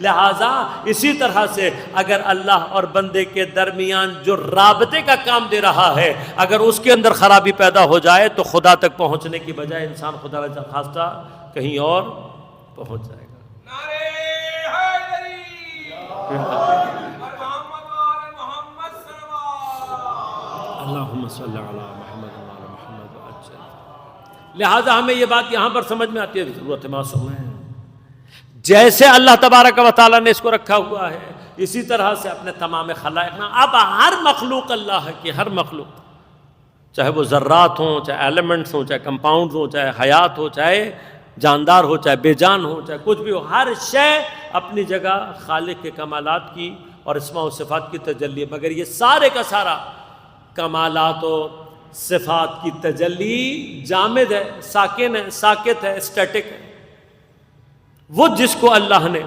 لہذا اسی طرح سے اگر اللہ اور بندے کے درمیان جو رابطے کا کام دے رہا ہے اگر اس کے اندر خرابی پیدا ہو جائے تو خدا تک پہنچنے کی بجائے انسان خدا نہ خواستہ کہیں اور پہنچ جائے گا. اللہم صلی علی محمد وعلی محمد. لہذا ہمیں یہ بات یہاں پر سمجھ میں آتی ہے ضرورت معصوم ہے. جیسے اللہ تبارک و تعالیٰ نے اس کو رکھا ہوا ہے اسی طرح سے اپنے تمام خلائق میں اب ہر مخلوق اللہ کی، ہر مخلوق، چاہے وہ ذرات ہوں، چاہے ایلیمنٹس ہوں، چاہے کمپاؤنڈز ہوں، چاہے حیات ہو، چاہے جاندار ہو، چاہے بے جان ہو، چاہے کچھ بھی ہو، ہر شے اپنی جگہ خالق کے کمالات کی اور اسماء و صفات کی تجلی ہے، مگر یہ سارے کا سارا کمالات و صفات کی تجلی جامد ہے، ساکن ہے، ساکت ہے، اسٹیٹک ہے۔ وہ جس کو اللہ نے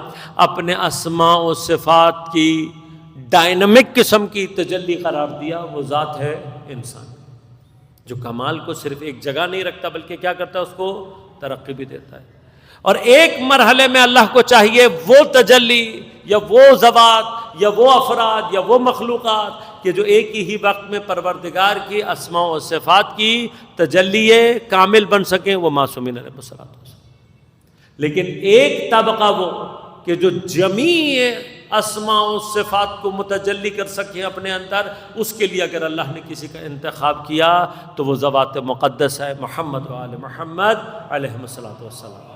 اپنے اسماء و صفات کی ڈائنامک قسم کی تجلی قرار دیا، وہ ذات ہے انسان، جو کمال کو صرف ایک جگہ نہیں رکھتا بلکہ کیا کرتا ہے، اس کو ترقی بھی دیتا ہے۔ اور ایک مرحلے میں اللہ کو چاہیے وہ تجلی یا وہ ذوات یا وہ افراد یا وہ مخلوقات کہ جو ایک ہی وقت میں پروردگار کی اسماء و صفات کی تجلی کامل بن سکیں، وہ معصومین علیہ الصلوۃ والسلام۔ لیکن ایک طبقہ وہ کہ جو جمیع اسماء و صفات کو متجلی کر سکیں اپنے اندر، اس کے لیے اگر اللہ نے کسی کا انتخاب کیا تو وہ ذوات مقدس ہے، محمد و آل محمد علیہ الصلوۃ والسلام۔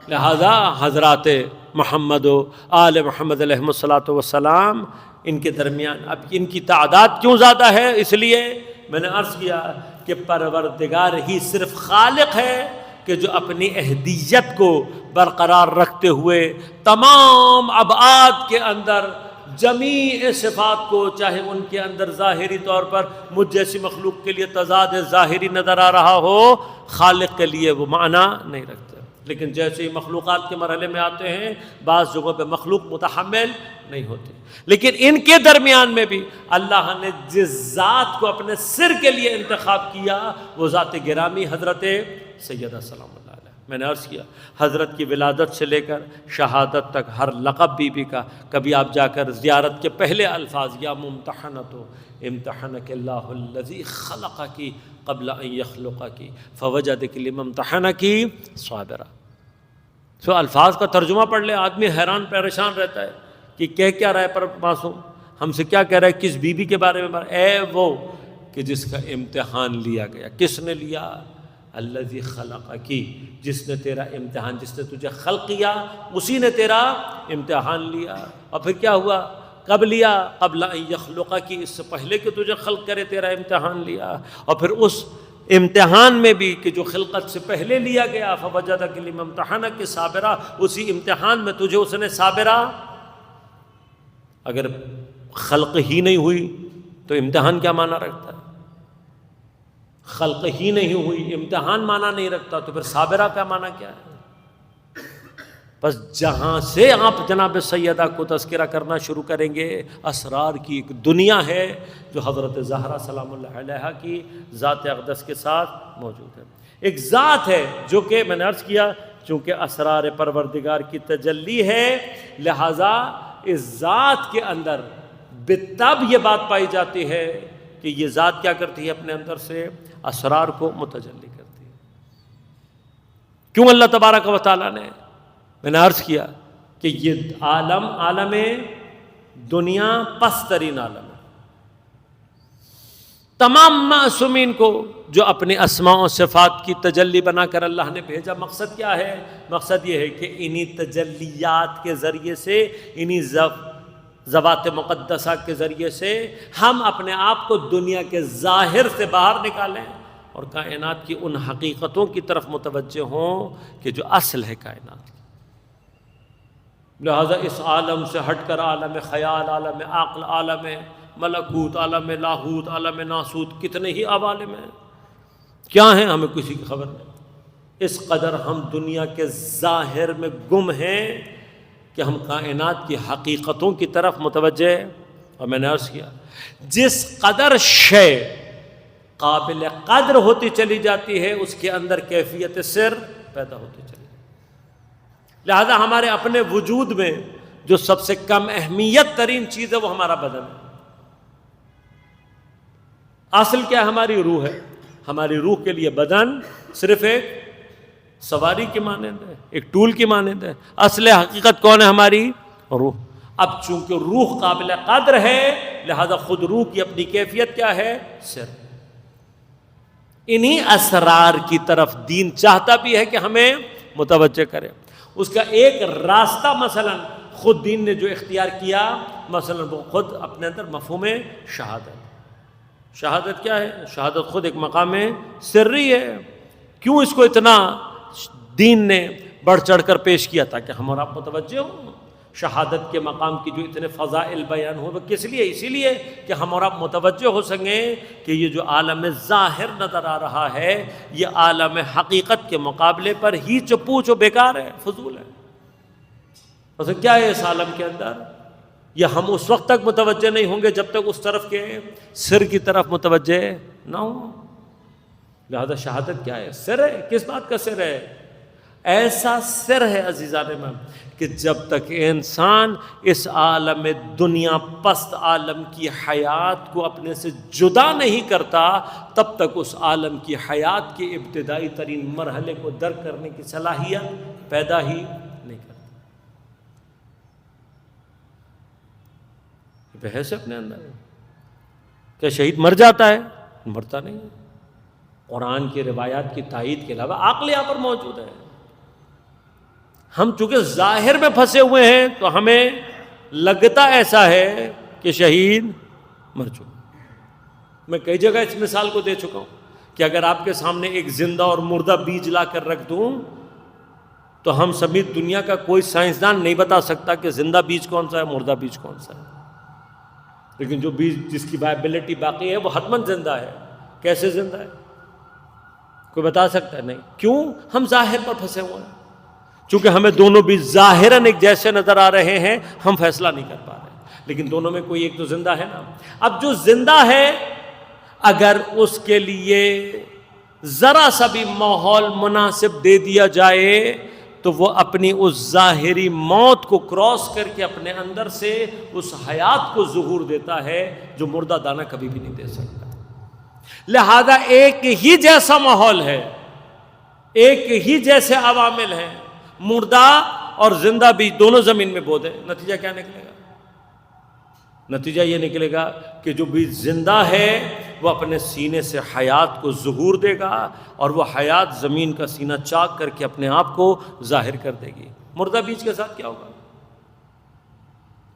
لہذا حضرات محمد و آل محمد علیہ الصلوۃ والسلام، ان کے درمیان اب ان کی تعداد کیوں زیادہ ہے؟ اس لیے میں نے عرض کیا کہ پروردگار ہی صرف خالق ہے کہ جو اپنی احدیت کو برقرار رکھتے ہوئے تمام ابعاد کے اندر جمیع صفات کو، چاہے ان کے اندر ظاہری طور پر مجھ جیسی مخلوق کے لیے تضاد ظاہری نظر آ رہا ہو، خالق کے لیے وہ معنی نہیں رکھتے۔ لیکن جیسے ہی مخلوقات کے مرحلے میں آتے ہیں، بعض جگہوں پہ مخلوق متحمل نہیں ہوتے، لیکن ان کے درمیان میں بھی اللہ نے جس ذات کو اپنے سر کے لیے انتخاب کیا، وہ ذات گرامی حضرت سیدہ سلام اللہ علیہ۔ میں نے عرض کیا حضرت کی ولادت سے لے کر شہادت تک ہر لقب بی بی کا، کبھی آپ جا کر زیارت کے پہلے الفاظ یا ممتحنۃ امتحنک اللہ الذی خلقک قبل ان یخلقک فوجدک لمن امتحنک صابرا۔ سو الفاظ کا ترجمہ پڑھ لے، آدمی حیران پریشان رہتا ہے کہ کہہ کیا رہا ہے پر معصوم، ہم سے کیا کہہ رہا ہے، کس بی بی کے بارے میں؟ اے وہ کہ جس کا امتحان لیا گیا۔ کس نے لیا؟ الذی خلقک، جس نے تیرا امتحان، جس نے تجھے خلق کیا اسی نے تیرا امتحان لیا۔ اور پھر کیا ہوا؟ کب لیا؟ قبل ان یخلقک، اس سے پہلے کہ تجھے خلق کرے تیرا امتحان لیا۔ اور پھر اس امتحان میں بھی کہ جو خلقت سے پہلے لیا گیا، فوجدک لمن امتحنک صابرا، اسی امتحان میں تجھے اس نے صابرا۔ اگر خلق ہی نہیں ہوئی تو امتحان کیا معنی رکھتا ہے؟ خلق ہی نہیں ہوئی، امتحان معنی نہیں رکھتا، تو پھر صابرہ کا معنی کیا ہے؟ بس جہاں سے آپ جناب سیدہ کو تذکرہ کرنا شروع کریں گے، اسرار کی ایک دنیا ہے جو حضرت زہرا سلام اللہ علیہا کی ذات اقدس کے ساتھ موجود ہے۔ ایک ذات ہے جو کہ میں نے عرض کیا چونکہ اسرار پروردگار کی تجلی ہے، لہٰذا اس ذات کے اندر بالطبع یہ بات پائی جاتی ہے کہ یہ ذات کیا کرتی ہے، اپنے اندر سے اسرار کو متجلی کرتی ہے۔ کیوں اللہ تبارک و تعالیٰ نے، میں نے عرض کیا کہ یہ عالم دنیا پست ترین عالم ہے۔ تمام معصومین کو جو اپنے اسماء و صفات کی تجلی بنا کر اللہ نے بھیجا، مقصد کیا ہے؟ مقصد یہ ہے کہ انہی تجلیات کے ذریعے سے، انہی ذوات مقدسہ کے ذریعے سے ہم اپنے آپ کو دنیا کے ظاہر سے باہر نکالیں اور کائنات کی ان حقیقتوں کی طرف متوجہ ہوں کہ جو اصل ہے کائنات کی۔ لہذا اس عالم سے ہٹ کر عالم خیال، عالم عقل، عالم ملکوت، عالم لاہوت، عالم ناسوت، کتنے ہی عوالم ہیں، کیا ہیں ہمیں کسی کی خبر نہیں۔ اس قدر ہم دنیا کے ظاہر میں گم ہیں کہ ہم کائنات کی حقیقتوں کی طرف متوجہ ہیں۔ اور میں نے عرض کیا جس قدر شے قابل قدر ہوتی چلی جاتی ہے، اس کے اندر کیفیت سر پیدا ہوتی چلی جاتی ہے۔ لہذا ہمارے اپنے وجود میں جو سب سے کم اہمیت ترین چیز ہے وہ ہمارا بدن ہے۔ اصل کیا ہماری روح ہے۔ ہماری روح کے لیے بدن صرف ایک سواری کی مانند ہے، ایک ٹول کی مانند ہے۔ اصل حقیقت کون ہے؟ ہماری روح۔ اب چونکہ روح قابل قدر ہے، لہذا خود روح کی اپنی کیفیت کیا ہے؟ سر۔ انہی اسرار کی طرف دین چاہتا بھی ہے کہ ہمیں متوجہ کرے۔ اس کا ایک راستہ مثلا خود دین نے جو اختیار کیا، مثلا وہ خود اپنے اندر مفہوم شہادت۔ شہادت کیا ہے؟ شہادت خود ایک مقام سری ہے۔ کیوں اس کو اتنا دین نے بڑھ چڑھ کر پیش کیا؟ تاکہ ہم اور آپ متوجہ ہوں شہادت کے مقام کی جو اتنے فضائل بیان ہو، وہ کس لیے؟ اسی لیے کہ ہم اور آپ متوجہ ہو سکیں کہ یہ جو عالم ظاہر نظر آ رہا ہے یہ عالم حقیقت کے مقابلے پر ہی چپوچ و بیکار ہے، فضول ہے۔ ویسے کیا ہے اس عالم کے اندر؟ یہ ہم اس وقت تک متوجہ نہیں ہوں گے جب تک اس طرف کے سر کی طرف متوجہ نہ ہوں۔ لہذا شہادت کیا ہے؟ سر ہے۔ کس بات کا سر ہے؟ ایسا سر ہے عزیزان من کہ جب تک انسان اس عالم دنیا پست عالم کی حیات کو اپنے سے جدا نہیں کرتا، تب تک اس عالم کی حیات کے ابتدائی ترین مرحلے کو درک کرنے کی صلاحیت پیدا ہی نہیں کرتا۔ بحث اپنے اندر ہے۔ کیا شہید مر جاتا ہے؟ مرتا نہیں۔ قرآن کی روایات کی تائید کے علاوہ عقل یہاں پر موجود ہے۔ ہم چونکہ ظاہر میں پھنسے ہوئے ہیں تو ہمیں لگتا ایسا ہے کہ شہید مر چکا۔ میں کئی جگہ اس مثال کو دے چکا ہوں کہ اگر آپ کے سامنے ایک زندہ اور مردہ بیج لا کر رکھ دوں تو ہم سمیت دنیا کا کوئی سائنسدان نہیں بتا سکتا کہ زندہ بیج کون سا ہے، مردہ بیج کون سا ہے۔ لیکن جو بیج جس کی وائبلٹی باقی ہے وہ حتماً زندہ ہے۔ کیسے زندہ ہے؟ کوئی بتا سکتا ہے؟ نہیں۔ کیوں؟ ہم ظاہر پر پھنسے ہوئے ہیں۔ چونکہ ہمیں دونوں بھی ظاہراً ایک جیسے نظر آ رہے ہیں، ہم فیصلہ نہیں کر پا رہے، لیکن دونوں میں کوئی ایک تو زندہ ہے نا۔ اب جو زندہ ہے اگر اس کے لیے ذرا سا بھی ماحول مناسب دے دیا جائے تو وہ اپنی اس ظاہری موت کو کراس کر کے اپنے اندر سے اس حیات کو ظہور دیتا ہے جو مردہ دانہ کبھی بھی نہیں دے سکتا۔ لہذا ایک ہی جیسا ماحول ہے، ایک ہی جیسے عوامل ہیں، مردہ اور زندہ بھی دونوں زمین میں بود ہے۔ نتیجہ کیا نکلے گا؟ نتیجہ یہ نکلے گا کہ جو بھی زندہ ہے وہ اپنے سینے سے حیات کو ظہور دے گا اور وہ حیات زمین کا سینہ چاک کر کے اپنے آپ کو ظاہر کر دے گی۔ مردہ بیج کے ساتھ کیا ہوگا؟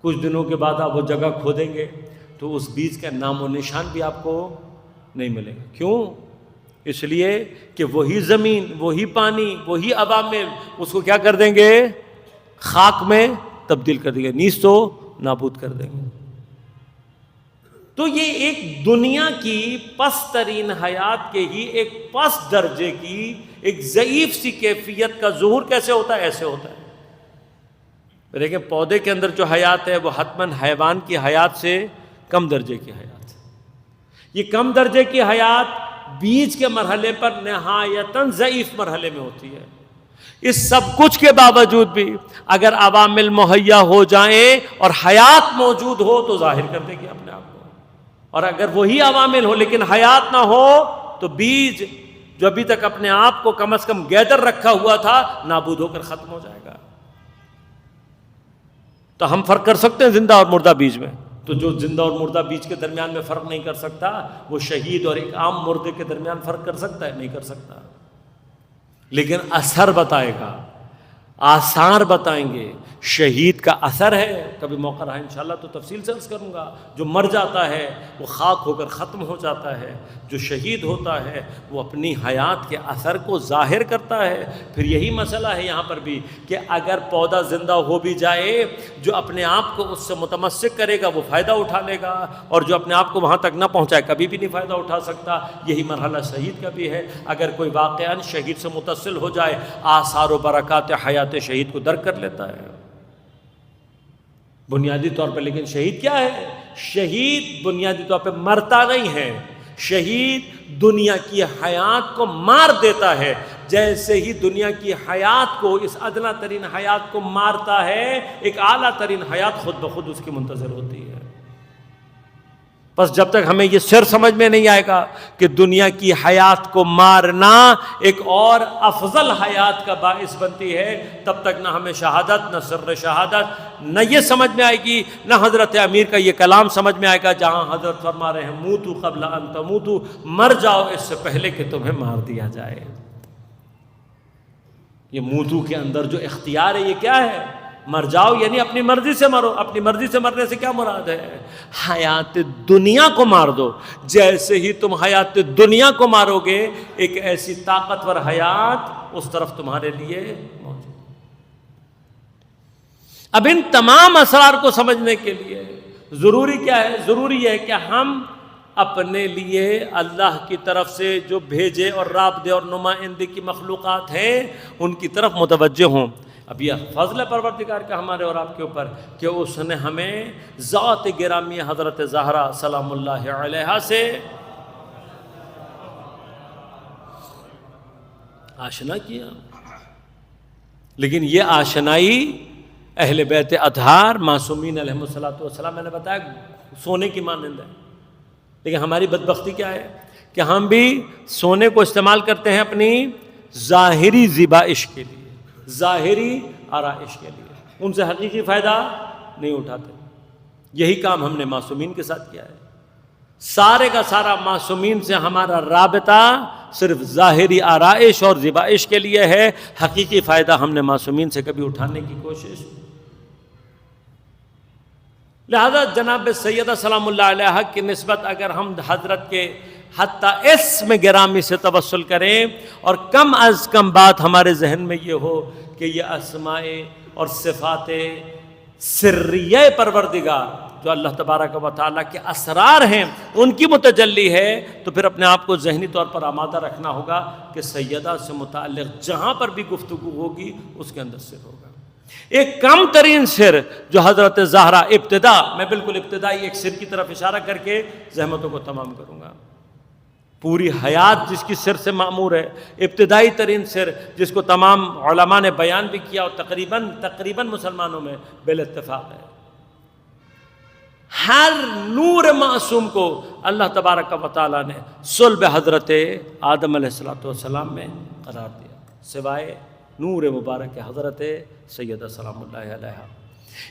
کچھ دنوں کے بعد آپ وہ جگہ کھودیں گے تو اس بیج کا نام و نشان بھی آپ کو نہیں ملے گا۔ کیوں؟ اس لیے کہ وہی زمین، وہی پانی، وہی عوامل اس کو کیا کر دیں گے؟ خاک میں تبدیل کر دیں گے، نیست و نابود کر دیں گے۔ تو یہ ایک دنیا کی پست ترین حیات کے ہی ایک پست درجے کی ایک ضعیف سی کیفیت کا ظہور کیسے ہوتا ہے؟ ایسے ہوتا ہے۔ دیکھیں پودے کے اندر جو حیات ہے وہ حتماً حیوان کی حیات سے کم درجے کی حیات ہے۔ یہ کم درجے کی حیات بیج کے مرحلے پر نہایتاً ضعیف مرحلے میں ہوتی ہے۔ اس سب کچھ کے باوجود بھی اگر عوامل مہیا ہو جائیں اور حیات موجود ہو تو ظاہر کر دے گی اپنے آپ کو، اور اگر وہی عوامل ہو لیکن حیات نہ ہو تو بیج جو ابھی تک اپنے آپ کو کم از کم گیدر رکھا ہوا تھا نابود ہو کر ختم ہو جائے گا۔ تو ہم فرق کر سکتے ہیں زندہ اور مردہ بیج میں؟ تو جو زندہ اور مردہ بیج کے درمیان میں فرق نہیں کر سکتا وہ شہید اور ایک عام مردے کے درمیان فرق کر سکتا ہے؟ نہیں کر سکتا۔ لیکن اثر بتائے گا، آثار بتائیں گے۔ شہید کا اثر ہے، کبھی موقع رہا انشاءاللہ تو تفصیل سے عرض کروں گا۔ جو مر جاتا ہے وہ خاک ہو کر ختم ہو جاتا ہے، جو شہید ہوتا ہے وہ اپنی حیات کے اثر کو ظاہر کرتا ہے۔ پھر یہی مسئلہ ہے یہاں پر بھی کہ اگر پودا زندہ ہو بھی جائے، جو اپنے آپ کو اس سے متمسک کرے گا وہ فائدہ اٹھا لے گا، اور جو اپنے آپ کو وہاں تک نہ پہنچائے کبھی بھی نہیں فائدہ اٹھا سکتا۔ یہی مرحلہ شہید کا بھی ہے۔ اگر کوئی واقعاً شہید سے متصل ہو جائے، آثار و برکات حیات شہید کو درک کر لیتا ہے بنیادی طور پر۔ لیکن شہید کیا ہے؟ شہید بنیادی طور پہ مرتا نہیں ہے، شہید دنیا کی حیات کو مار دیتا ہے۔ جیسے ہی دنیا کی حیات کو، اس ادنا ترین حیات کو مارتا ہے، ایک اعلیٰ ترین حیات خود بخود اس کی منتظر ہوتی ہے۔ بس جب تک ہمیں یہ سر سمجھ میں نہیں آئے گا کہ دنیا کی حیات کو مارنا ایک اور افضل حیات کا باعث بنتی ہے، تب تک نہ ہمیں شہادت، نہ سر شہادت، نہ یہ سمجھ میں آئے گی، نہ حضرت امیر کا یہ کلام سمجھ میں آئے گا جہاں حضرت فرما رہے ہیں موتو قبل ان تموتو، مر جاؤ اس سے پہلے کہ تمہیں مار دیا جائے۔ یہ موتو کے اندر جو اختیار ہے یہ کیا ہے؟ مر جاؤ، یعنی اپنی مرضی سے مرو۔ اپنی مرضی سے مرنے سے کیا مراد ہے؟ حیات دنیا کو مار دو۔ جیسے ہی تم حیات دنیا کو مارو گے، ایک ایسی طاقتور حیات اس طرف تمہارے لیے موجود۔ اب ان تمام اسرار کو سمجھنے کے لیے ضروری کیا ہے؟ ضروری ہے کہ ہم اپنے لیے اللہ کی طرف سے جو بھیجے اور رابطے اور نمائندے کی مخلوقات ہیں ان کی طرف متوجہ ہوں۔ اب یہ فضل پروردگار کا ہمارے اور آپ کے اوپر کہ اس نے ہمیں ذات گرامی حضرت زہرا سلام اللہ علیہا سے آشنا کیا۔ لیکن یہ آشنائی اہل بیت اطہار معصومین علیہم السلام میں نے بتایا سونے کی مانند ہے، لیکن ہماری بدبختی کیا ہے کہ ہم بھی سونے کو استعمال کرتے ہیں اپنی ظاہری زیبائش کے لیے، ظاہری آرائش کے لیے، ان سے حقیقی فائدہ نہیں اٹھاتے۔ یہی کام ہم نے معصومین کے ساتھ کیا ہے۔ سارے کا سارا معصومین سے ہمارا رابطہ صرف ظاہری آرائش اور زیبائش کے لیے ہے، حقیقی فائدہ ہم نے معصومین سے کبھی اٹھانے کی کوشش۔ لہذا جناب سیدہ سلام اللہ علیہ کی نسبت اگر ہم حضرت کے حتیٰ اسم گرامی سے توسل کریں اور کم از کم بات ہمارے ذہن میں یہ ہو کہ یہ اسماء اور صفات سریہ پروردگار جو اللہ تبارک و تعالیٰ کے اسرار ہیں ان کی متجلی ہے، تو پھر اپنے آپ کو ذہنی طور پر آمادہ رکھنا ہوگا کہ سیدہ سے متعلق جہاں پر بھی گفتگو ہوگی اس کے اندر سر ہوگا۔ ایک کم ترین سر جو حضرت زہرا ابتدا، میں بالکل ابتدائی ایک سر کی طرف اشارہ کر کے زحمتوں کو تمام کروں گا۔ پوری حیات جس کی سر سے معمور ہے، ابتدائی ترین سر جس کو تمام علماء نے بیان بھی کیا اور تقریباً مسلمانوں میں بال اتفاق ہے۔ ہر نور معصوم کو اللہ تبارک و تعالیٰ نے صلب حضرت آدم علیہ السلام میں قرار دیا، سوائے نور مبارک حضرت سیدہ سلام اللہ علیہ۔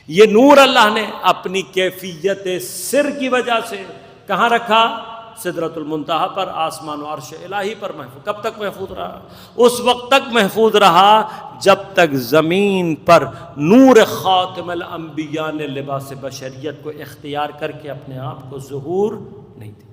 یہ نور اللہ نے اپنی کیفیت سر کی وجہ سے کہاں رکھا؟ سدرۃ المنتہا پر، آسمان و عرش الہی پر محفوظ۔ کب تک محفوظ رہا؟ اس وقت تک محفوظ رہا جب تک زمین پر نور خاتم الانبیاء نے لباس بشریت کو اختیار کر کے اپنے آپ کو ظہور نہیں دی۔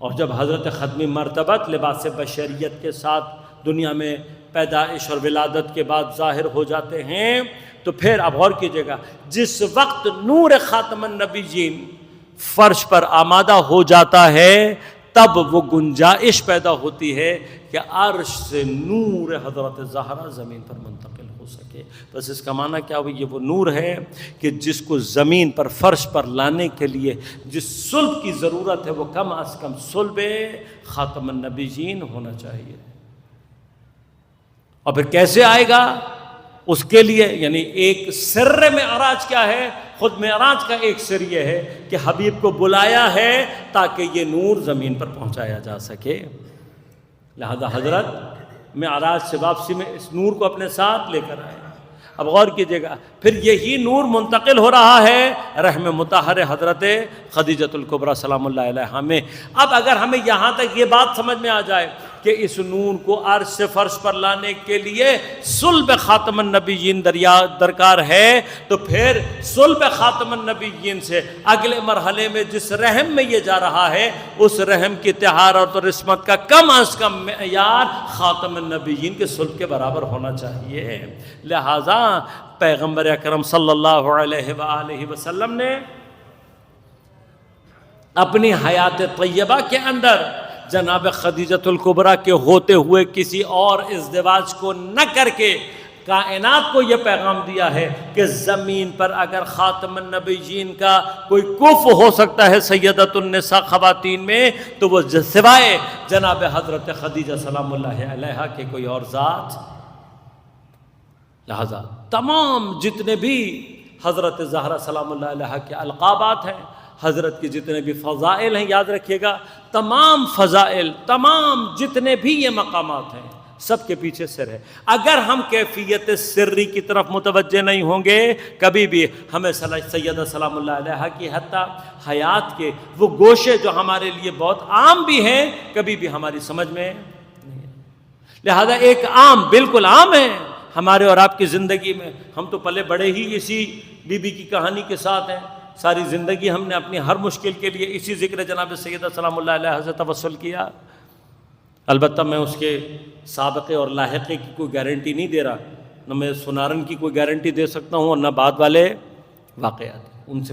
اور جب حضرت ختمی مرتبت لباس بشریت کے ساتھ دنیا میں پیدائش اور ولادت کے بعد ظاہر ہو جاتے ہیں، تو پھر اب غور کیجئے گا، جس وقت نور خاتم النبیین فرش پر آمادہ ہو جاتا ہے تب وہ گنجائش پیدا ہوتی ہے کہ عرش سے نور حضرت زہرا زمین پر منتقل ہو سکے۔ بس اس کا معنی کیا ہوئی؟ یہ وہ نور ہے کہ جس کو زمین پر فرش پر لانے کے لیے جس صلب کی ضرورت ہے وہ کم از کم صلب خاتم النبیین ہونا چاہیے۔ اور پھر کیسے آئے گا اس کے لیے، یعنی ایک سر معراج کیا ہے؟ خود معراج کا ایک سر یہ ہے کہ حبیب کو بلایا ہے تاکہ یہ نور زمین پر پہنچایا جا سکے۔ لہذا حضرت معراج سے واپسی میں اس نور کو اپنے ساتھ لے کر آئے۔ اب غور کیجئے گا، پھر یہی نور منتقل ہو رہا ہے رحم مطہر حضرت خدیجۃ الکبریٰ سلام اللہ علیہا میں۔ اب اگر ہمیں یہاں تک یہ بات سمجھ میں آ جائے کہ اس نور کو عرش سے فرش پر لانے کے لیے صلب خاتم النبیین درکار ہے، تو پھر صلب خاتم النبیین سے اگلے مرحلے میں جس رحم میں یہ جا رہا ہے اس رحم کی طہارت اور عصمت کا کم از کم معیار خاتم النبیین کے صلب کے برابر ہونا چاہیے۔ لہٰذا پیغمبر اکرم صلی اللہ علیہ وآلہ وسلم نے اپنی حیات طیبہ کے اندر جناب خدیجۃ الکبریٰ کے ہوتے ہوئے کسی اور ازدواج کو نہ کر کے کائنات کو یہ پیغام دیا ہے کہ زمین پر اگر خاتم النبیین کا کوئی کف ہو سکتا ہے سیدۃ النساء خواتین میں تو وہ سوائے جناب حضرت خدیجہ سلام اللہ علیہا کے کوئی اور ذات۔ لہذا تمام جتنے بھی حضرت زہرا سلام اللہ علیہا کے القابات ہیں، حضرت کے جتنے بھی فضائل ہیں، یاد رکھیے گا تمام فضائل، تمام جتنے بھی یہ مقامات ہیں سب کے پیچھے سر ہے۔ اگر ہم کیفیت سری کی طرف متوجہ نہیں ہوں گے کبھی بھی ہمیں سیدہ سلام اللہ علیہا کی حتیٰ حیات کے وہ گوشے جو ہمارے لیے بہت عام بھی ہیں کبھی بھی ہماری سمجھ میں نہیں ہے۔ لہذا ایک عام، بالکل عام ہے ہمارے اور آپ کی زندگی میں. ہم تو پلے بڑے ہی اسی بی بی کی کہانی کے ساتھ ہیں. ساری زندگی ہم نے اپنی ہر مشکل کے لیے اسی ذکر جناب سیدہ سلام اللہ علیہ سے توسل کیا. البتہ میں اس کے سابقے اور لاحقے کی کوئی گارنٹی نہیں دے رہا، نہ میں سنارن کی کوئی گارنٹی دے سکتا ہوں اور نہ بعد والے واقعات. ان سے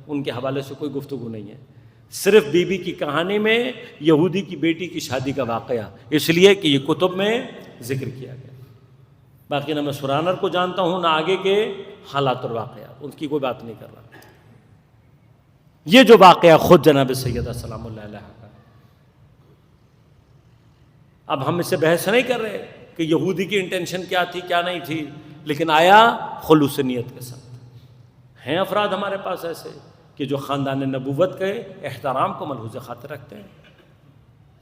ان کے حوالے سے کوئی گفتگو نہیں ہے. صرف بی بی کی کہانی میں یہودی کی بیٹی کی شادی کا واقعہ، اس لیے کہ یہ کتب میں ذکر کیا گیا. باقی نہ میں سرانر کو جانتا ہوں نہ آگے کے حالات اور واقعات، ان کی کوئی بات نہیں کر رہا. یہ جو واقعہ خود جناب سیدہ سلام اللہ علیہ کا. اب ہم اس سے بحث نہیں کر رہے کہ یہودی کی انٹینشن کیا تھی کیا نہیں تھی، لیکن آیا خلوص نیت کے ساتھ. ہیں افراد ہمارے پاس ایسے کہ جو خاندان نبوت کے احترام کو ملحوظ خاطر رکھتے ہیں.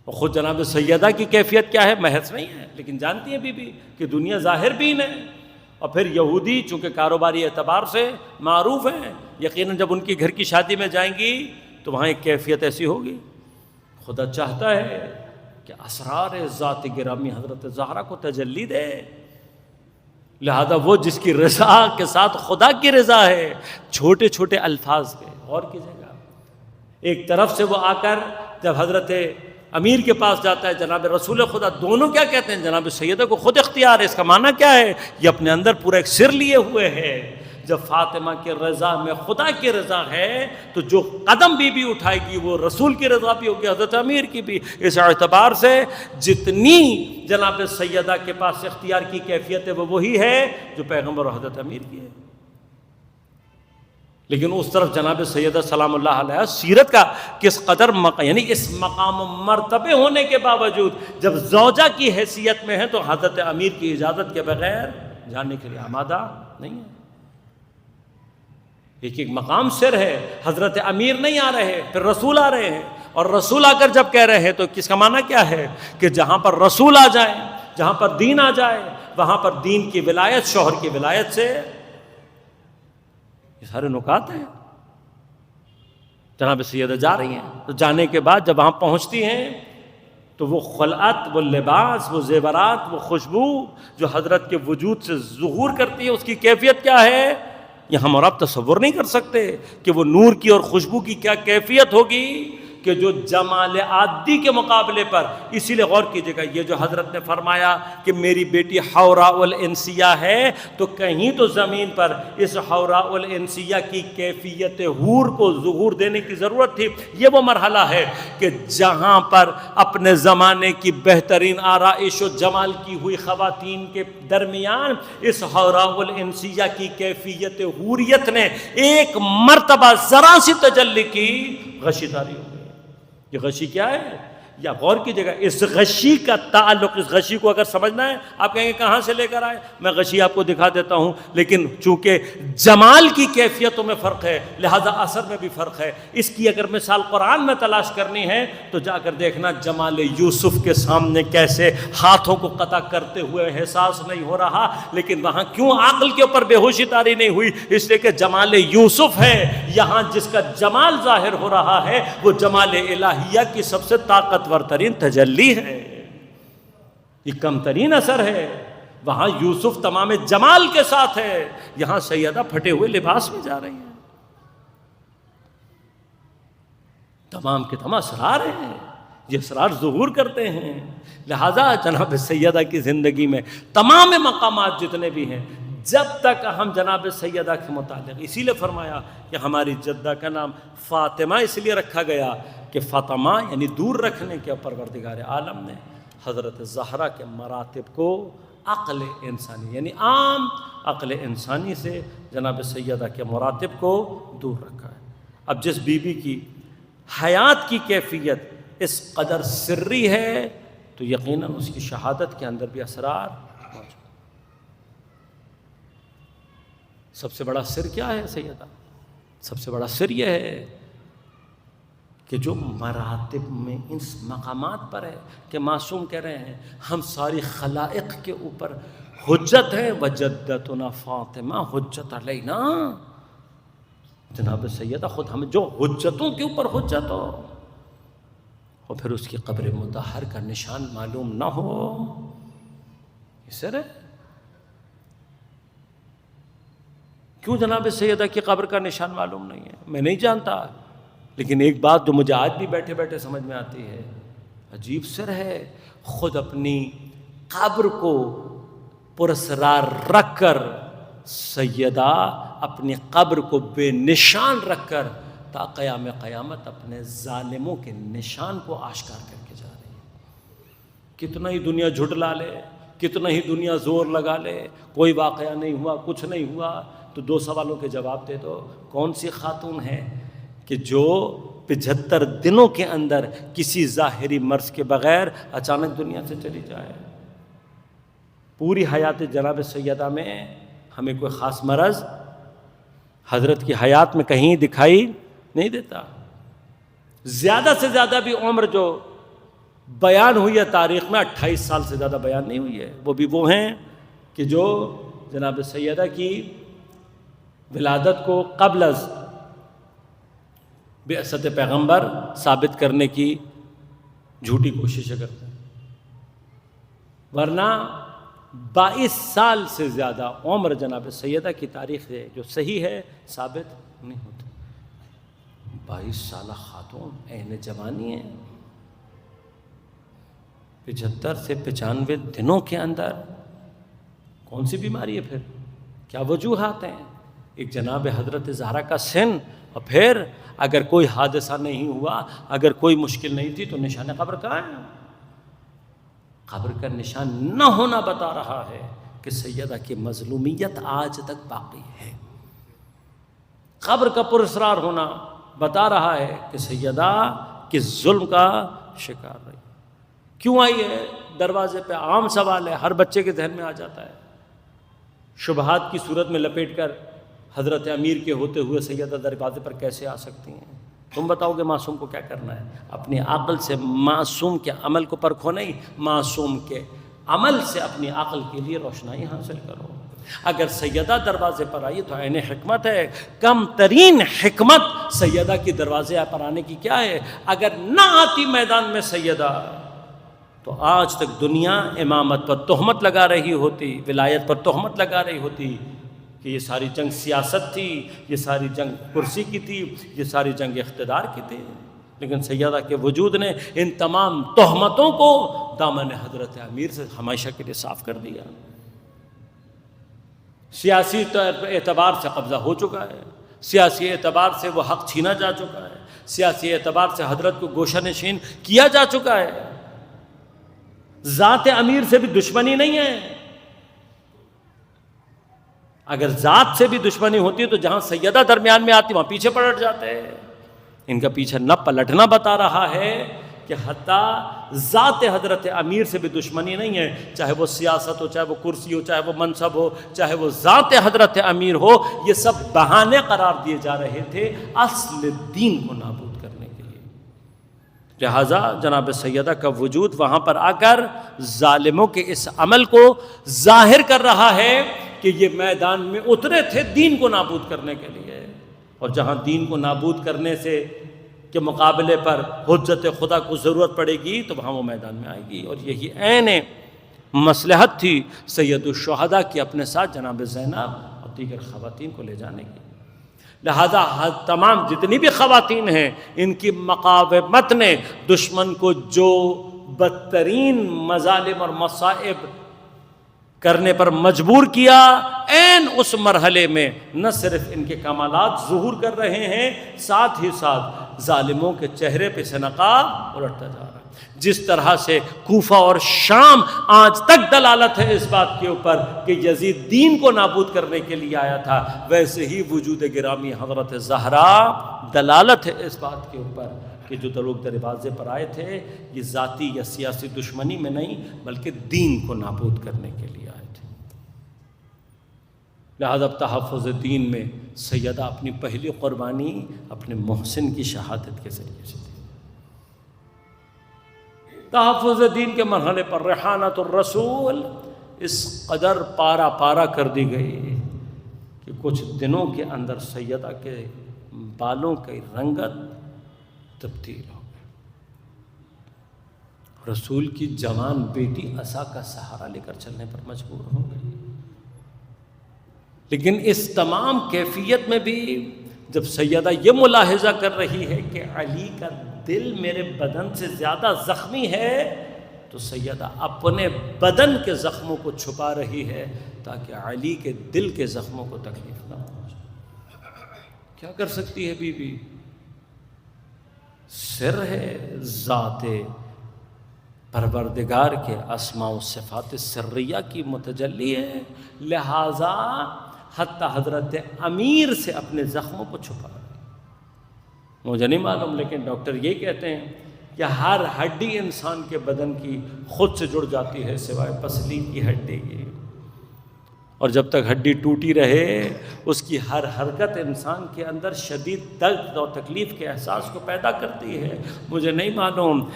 اور خود جناب سیدہ کی کیفیت کیا ہے محض نہیں ہے، لیکن جانتی ہیں بی بی کہ دنیا ظاہر بین ہے. اور پھر یہودی چونکہ کاروباری اعتبار سے معروف ہیں، یقیناً جب ان کی گھر کی شادی میں جائیں گی تو وہاں ایک کیفیت ایسی ہوگی. خدا چاہتا ہے کہ اسرار ذات گرامی حضرت زہرا کو تجلی دے. لہذا وہ جس کی رضا کے ساتھ خدا کی رضا ہے، چھوٹے چھوٹے الفاظ کے غور کیجیے گا. ایک طرف سے وہ آ کر جب حضرت امیر کے پاس جاتا ہے جناب رسول خدا، دونوں کیا کہتے ہیں؟ جناب سیدہ کو خود اختیار ہے. اس کا معنی کیا ہے؟ یہ اپنے اندر پورا ایک سر لیے ہوئے ہے. جب فاطمہ کے رضا میں خدا کی رضا ہے تو جو قدم بی بی اٹھائے گی وہ رسول کی رضا بھی ہوگی، حضرت امیر کی بھی. اس اعتبار سے جتنی جناب سیدہ کے پاس اختیار کی کیفیت ہے وہ وہی ہے جو پیغمبر اور حضرت امیر کی ہے. لیکن اس طرف جناب سیدہ سلام اللہ علیہ سیرت کا کس قدر یعنی اس مقام و مرتبے ہونے کے باوجود جب زوجہ کی حیثیت میں ہے تو حضرت امیر کی اجازت کے بغیر جانے کے لیے آمادہ نہیں ہے. ایک ایک مقام سر ہے. حضرت امیر نہیں آ رہے، پھر رسول آ رہے ہیں، اور رسول آ کر جب کہہ رہے ہیں تو کس کا معنی کیا ہے؟ کہ جہاں پر رسول آ جائیں، جہاں پر دین آ جائے، وہاں پر دین کی ولایت شوہر کی ولایت سے. یہ سارے نکات ہیں. جناب سیدہ جا رہی ہیں تو جانے کے بعد جب وہاں پہنچتی ہیں تو وہ خلعت، وہ لباس، وہ زیورات، وہ خوشبو جو حضرت کے وجود سے ظہور کرتی ہے، اس کی کیفیت کیا ہے یہ ہم اور آپ تصور نہیں کر سکتے کہ وہ نور کی اور خوشبو کی کیا کیفیت ہوگی کہ جو جمال عادی کے مقابلے پر. اسی لیے غور کیجیے گا یہ جو حضرت نے فرمایا کہ میری بیٹی حوراء الانسیہ ہے، تو کہیں تو زمین پر اس حوراء الانسیہ کی کیفیت حور کو ظہور دینے کی ضرورت تھی. یہ وہ مرحلہ ہے کہ جہاں پر اپنے زمانے کی بہترین آرائش و جمال کی ہوئی خواتین کے درمیان اس حوراء الانسیہ کی کیفیت حوریت نے ایک مرتبہ ذرا سی تجلی کی، غشی طاری ہو. یہ غشی کیا ہے؟ یا غور کیجیے گا اس غشی کا تعلق، اس غشی کو اگر سمجھنا ہے آپ کہیں گے کہاں سے لے کر آئے؟ میں غشی آپ کو دکھا دیتا ہوں، لیکن چونکہ جمال کی کیفیتوں میں فرق ہے لہذا اثر میں بھی فرق ہے. اس کی اگر مثال قرآن میں تلاش کرنی ہے تو جا کر دیکھنا جمال یوسف کے سامنے کیسے ہاتھوں کو قطع کرتے ہوئے احساس نہیں ہو رہا، لیکن وہاں کیوں عقل کے اوپر بے ہوشی طاری نہیں ہوئی؟ اس لیے کہ جمال یوسف ہے. یہاں جس کا جمال ظاہر ہو رہا ہے وہ جمال الہیہ کی سب سے طاقتور ترین تجلی ہے. یہ کم ترین اثر ہے. وہاں یوسف تمام جمال کے ساتھ ہے، یہاں سیدہ پھٹے ہوئے لباس میں جا رہی ہیں. تمام کے تمام اسرار ہیں، یہ اسرار ظہور کرتے ہیں. لہذا جناب سیدہ کی زندگی میں تمام مقامات جتنے بھی ہیں، جب تک ہم جناب سیدہ کے متعلق، اسی لیے فرمایا کہ ہماری جدہ کا نام فاطمہ اس لیے رکھا گیا کہ فاطمہ یعنی دور رکھنے کے پروردگار عالم نے حضرت زہرا کے مراتب کو عقل انسانی یعنی عام عقل انسانی سے جناب سیدہ کے مراتب کو دور رکھا ہے. اب جس بی بی کی حیات کی کیفیت اس قدر سری ہے تو یقیناً اس کی شہادت کے اندر بھی اسرار موجود. سب سے بڑا سر کیا ہے سیدہ؟ سب سے بڑا سر یہ ہے کہ جو مراتب میں ان مقامات پر ہے کہ معصوم کہہ رہے ہیں ہم ساری خلائق کے اوپر حجت ہے، وجدتنا فاطمہ حجت علینا. جناب سیدہ خود ہمیں جو حجتوں کے اوپر حجت ہو اور پھر اس کی قبر مطہر کا نشان معلوم نہ ہو یہ سر ہے. کیوں جناب سیدہ کی قبر کا نشان معلوم نہیں ہے؟ میں نہیں جانتا، لیکن ایک بات جو مجھے آج بھی بیٹھے بیٹھے سمجھ میں آتی ہے، عجیب سر ہے، خود اپنی قبر کو پراسرار رکھ کر سیدہ اپنی قبر کو بے نشان رکھ کر تا قیام قیامت اپنے ظالموں کے نشان کو آشکار کر کے جا رہی ہے. کتنا ہی دنیا جھٹلا لے، کتنا ہی دنیا زور لگا لے، کوئی واقعہ نہیں ہوا، کچھ نہیں ہوا، تو 2 سوالوں کے جواب دے دو. کون سی خاتون ہے کہ جو 75 دنوں کے اندر کسی ظاہری مرض کے بغیر اچانک دنیا سے چلی جائے؟ پوری حیات جناب سیدہ میں ہمیں کوئی خاص مرض حضرت کی حیات میں کہیں دکھائی نہیں دیتا. زیادہ سے زیادہ بھی عمر جو بیان ہوئی ہے تاریخ میں 28 سال سے زیادہ بیان نہیں ہوئی ہے. وہ بھی وہ ہیں کہ جو جناب سیدہ کی ولادت کو قبل از بعثت پیغمبر ثابت کرنے کی جھوٹی کوششیں کرتے ہیں، ورنہ 22 سال سے زیادہ عمر جناب سیدہ کی تاریخ ہے جو صحیح ہے ثابت نہیں ہوتی. 22 سالہ خاتون عین جوانی ہے، 75 سے 95 دنوں کے اندر کون سی بیماری ہے؟ پھر کیا وجوہات ہیں؟ ایک جناب حضرت زہرا کا سن، اور پھر اگر کوئی حادثہ نہیں ہوا، اگر کوئی مشکل نہیں تھی تو نشان قبر کہاں ہے؟ قبر کا نشان نہ ہونا بتا رہا ہے کہ سیدہ کی مظلومیت آج تک باقی ہے. قبر کا پراسرار ہونا بتا رہا ہے کہ سیدہ کس ظلم کا شکار رہی. کیوں آئی ہے دروازے پہ؟ عام سوال ہے، ہر بچے کے ذہن میں آ جاتا ہے. شبہات کی صورت میں لپیٹ کر حضرت امیر کے ہوتے ہوئے سیدہ دروازے پر کیسے آ سکتی ہیں؟ تم بتاؤ کہ معصوم کو کیا کرنا ہے؟ اپنی عقل سے معصوم کے عمل کو پرکھو نہیں، معصوم کے عمل سے اپنی عقل کے لیے روشنائی حاصل کرو. اگر سیدہ دروازے پر آئی تو عین حکمت ہے. کم ترین حکمت سیدہ کی دروازے پر آنے کی کیا ہے؟ اگر نہ آتی میدان میں سیدہ تو آج تک دنیا امامت پر تہمت لگا رہی ہوتی، ولایت پر تہمت لگا رہی ہوتی کہ یہ ساری جنگ سیاست تھی، یہ ساری جنگ کرسی کی تھی، یہ ساری جنگ اقتدار کی تھی. لیکن سیدہ کے وجود نے ان تمام تہمتوں کو دامن حضرت امیر سے ہمیشہ کے لیے صاف کر دیا. سیاسی اعتبار سے قبضہ ہو چکا ہے، سیاسی اعتبار سے وہ حق چھینا جا چکا ہے، سیاسی اعتبار سے حضرت کو گوشہ نشین کیا جا چکا ہے. ذات امیر سے بھی دشمنی نہیں ہے. اگر ذات سے بھی دشمنی ہوتی تو جہاں سیدہ درمیان میں آتی وہاں پیچھے پلٹ جاتے. ان کا پیچھے نہ پلٹنا بتا رہا ہے کہ حتیٰ ذات حضرت امیر سے بھی دشمنی نہیں ہے، چاہے وہ سیاست ہو، چاہے وہ کرسی ہو، چاہے وہ منصب ہو، چاہے وہ ذات حضرت امیر ہو. یہ سب بہانے قرار دیے جا رہے تھے اصل دین کو نابود کرنے کے لیے. لہٰذا جناب سیدہ کا وجود وہاں پر آ کر ظالموں کے اس عمل کو ظاہر کر رہا ہے کہ یہ میدان میں اترے تھے دین کو نابود کرنے کے لیے. اور جہاں دین کو نابود کرنے سے کے مقابلے پر حجت خدا کو ضرورت پڑے گی تو وہاں وہ میدان میں آئے گی. اور یہی عین مصلحت تھی سید الشہداء کی اپنے ساتھ جناب زینب اور دیگر خواتین کو لے جانے کی. لہذا تمام جتنی بھی خواتین ہیں ان کی مقاومت نے دشمن کو جو بدترین مظالم اور مصائب کرنے پر مجبور کیا، عین اس مرحلے میں نہ صرف ان کے کمالات ظہور کر رہے ہیں، ساتھ ہی ساتھ ظالموں کے چہرے پہ سے نقاب الٹتا جا رہا ہے. جس طرح سے کوفہ اور شام آج تک دلالت ہے اس بات کے اوپر کہ یزید دین کو نابود کرنے کے لیے آیا تھا، ویسے ہی وجود گرامی حضرت زہرا دلالت ہے اس بات کے اوپر کہ جو لوگ دروازے پر آئے تھے یہ ذاتی یا سیاسی دشمنی میں نہیں بلکہ دین کو نابود کرنے کے لیے آئے تھے. لہذا تحفظ دین میں سیدہ اپنی پہلی قربانی اپنے محسن کی شہادت کے ذریعے سے دی. تحفظ دین کے مرحلے پر ریحانۃ الرسول اس قدر پارا پارا کر دی گئی کہ کچھ دنوں کے اندر سیدہ کے بالوں کی رنگت تبدیل ہو گئی. رسول کی جوان بیٹی عصا کا سہارا لے کر چلنے پر مجبور ہو گئی. لیکن اس تمام کیفیت میں بھی جب سیدہ یہ ملاحظہ کر رہی ہے کہ علی کا دل میرے بدن سے زیادہ زخمی ہے، تو سیدہ اپنے بدن کے زخموں کو چھپا رہی ہے تاکہ علی کے دل کے زخموں کو تکلیف نہ پہنچے. کیا کر سکتی ہے بی بی؟ سر ہے ذات پروردگار کے اسماء و صفات سریہ کی متجلی ہے، لہذا حتی حضرت امیر سے اپنے زخموں کو چھپا رہی. مجھے نہیں معلوم، لیکن ڈاکٹر یہ کہتے ہیں کہ ہر ہڈی انسان کے بدن کی خود سے جڑ جاتی ہے سوائے پسلی کی ہڈی کی، اور جب تک ہڈی ٹوٹی رہے اس کی ہر حرکت انسان کے اندر شدید درد اور تکلیف کے احساس کو پیدا کرتی ہے. مجھے نہیں معلوم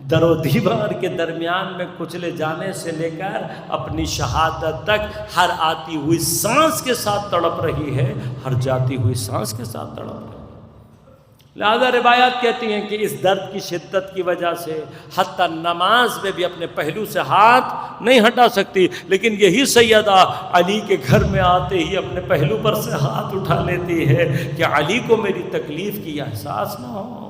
در و دیوار کے درمیان میں کچلے جانے سے لے کر اپنی شہادت تک ہر آتی ہوئی سانس کے ساتھ تڑپ رہی ہے، ہر جاتی ہوئی سانس کے ساتھ تڑپ رہی ہے. لہذا روایات کہتی ہیں کہ اس درد کی شدت کی وجہ سے حتی نماز میں بھی اپنے پہلو سے ہاتھ نہیں ہٹا سکتی، لیکن یہی سیدہ علی کے گھر میں آتے ہی اپنے پہلو پر سے ہاتھ اٹھا لیتی ہے کہ علی کو میری تکلیف کی احساس نہ ہو،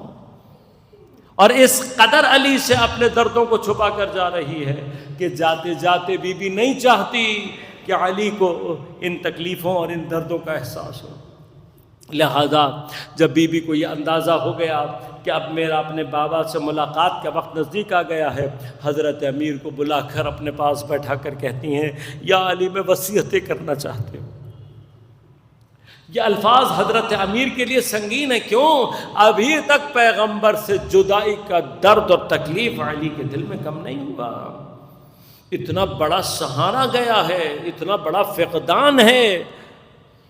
اور اس قدر علی سے اپنے دردوں کو چھپا کر جا رہی ہے کہ جاتے جاتے بی بی نہیں چاہتی کہ علی کو ان تکلیفوں اور ان دردوں کا احساس ہو. لہذا جب بی بی کو یہ اندازہ ہو گیا کہ اب میرا اپنے بابا سے ملاقات کا وقت نزدیک آ گیا ہے، حضرت امیر کو بلا کر اپنے پاس بیٹھا کر کہتی ہیں یا علی میں وصیتیں کرنا چاہتے ہوں. یہ الفاظ حضرت امیر کے لیے سنگین ہے. کیوں؟ ابھی تک پیغمبر سے جدائی کا درد اور تکلیف علی کے دل میں کم نہیں ہوا. اتنا بڑا سہارا گیا ہے، اتنا بڑا فقدان ہے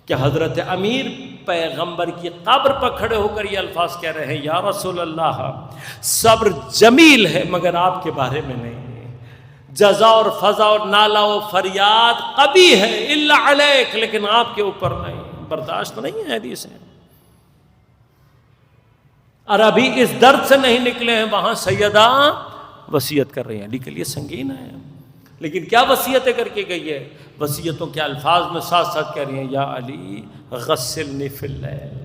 کہ حضرت امیر پیغمبر کی قبر پر کھڑے ہو کر یہ الفاظ کہہ رہے ہیں یا رسول اللہ، صبر جمیل ہے مگر آپ کے بارے میں نہیں، جزا اور فضا اور نالا و فریاد قبیح ہے الا علیک، لیکن آپ کے اوپر نہیں، برداشت نہیں ہے حدیث ہے. اور ابھی اس درد سے نہیں نکلے ہیں، وہاں سیدہ وصیت کر رہی ہیں. علی کے لیے سنگین ہے، لیکن کیا وصیتیں کر کے گئی ہے؟ وصیتوں کے الفاظ میں ساتھ ساتھ کہہ رہی ہیں یا علی غسلنی فی اللیل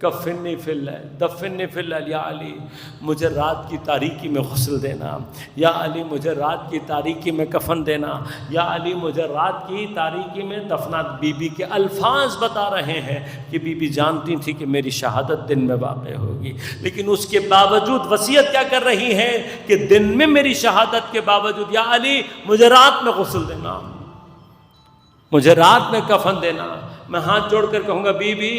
کفنی فی اللیل دفنی فی اللیل. یا علی مجھے رات کی تاریکی میں غسل دینا، یا علی مجھے رات کی تاریکی میں کفن دینا، یا علی مجھے رات کی تاریکی میں دفنا. بی بی کے الفاظ بتا رہے ہیں کہ بی بی جانتی تھی کہ میری شہادت دن میں واقع ہوگی، لیکن اس کے باوجود وصیت کیا کر رہی ہے کہ دن میں میری شہادت کے باوجود یا علی مجھے رات میں غسل دینا، مجھے رات میں کفن دینا. میں ہاتھ جوڑ کر کہوں گا بی بی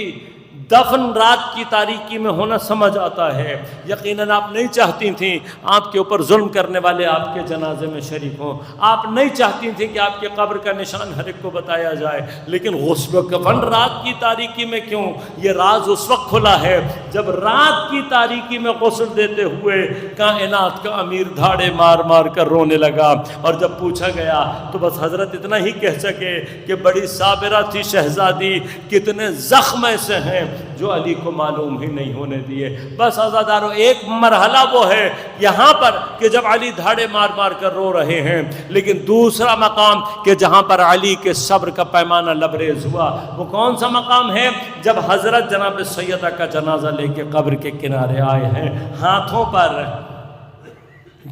دفن رات کی تاریکی میں ہونا سمجھ آتا ہے، یقیناً آپ نہیں چاہتی تھیں آپ کے اوپر ظلم کرنے والے آپ کے جنازے میں شریک ہوں، آپ نہیں چاہتی تھیں کہ آپ کے قبر کا نشان ہر ایک کو بتایا جائے، لیکن غسل و کفن رات کی تاریکی میں کیوں؟ یہ راز اس وقت کھلا ہے جب رات کی تاریکی میں غسل دیتے ہوئے کائنات کا امیر دھاڑے مار مار کر رونے لگا، اور جب پوچھا گیا تو بس حضرت اتنا ہی کہہ سکے کہ بڑی صابرہ تھی شہزادی، کتنے زخم ایسے ہیں جو علی کو معلوم ہی نہیں ہونے دیے. بس عزادارو ایک مرحلہ وہ ہے یہاں پر کہ جب علی دھاڑے مار مار کر رو رہے ہیں، لیکن دوسرا مقام کہ جہاں پر علی کے صبر کا پیمانہ لبریز ہوا، وہ کون سا مقام ہے؟ جب حضرت جناب سیدہ کا جنازہ لے کے قبر کے کنارے آئے ہیں، ہاتھوں پر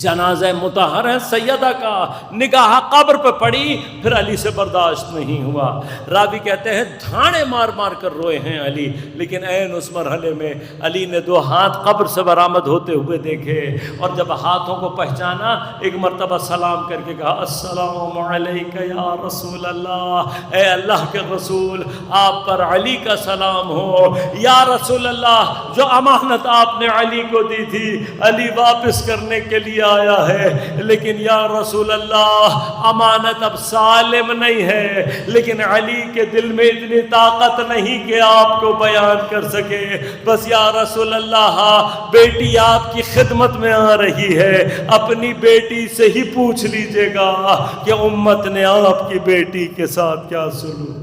جنازہ مطہر ہے سیدہ کا، نگاہ قبر پہ پڑی، پھر علی سے برداشت نہیں ہوا. راوی کہتے ہیں دھاڑے مار مار کر روئے ہیں علی، لیکن عین اس مرحلے میں علی نے دو ہاتھ قبر سے برآمد ہوتے ہوئے دیکھے، اور جب ہاتھوں کو پہچانا ایک مرتبہ سلام کر کے کہا السلام علیک یا رسول اللہ، اے اللہ کے رسول آپ پر علی کا سلام ہو. یا رسول اللہ جو امانت آپ نے علی کو دی تھی علی واپس کرنے کے لیے آیا ہے، لیکن یا رسول اللہ امانت اب سالم نہیں ہے، لیکن علی کے دل میں اتنی طاقت نہیں کہ آپ کو بیان کر سکے. بس یا رسول اللہ بیٹی آپ کی خدمت میں آ رہی ہے، اپنی بیٹی سے ہی پوچھ لیجئے گا کہ امت نے آپ کی بیٹی کے ساتھ کیا سلوک.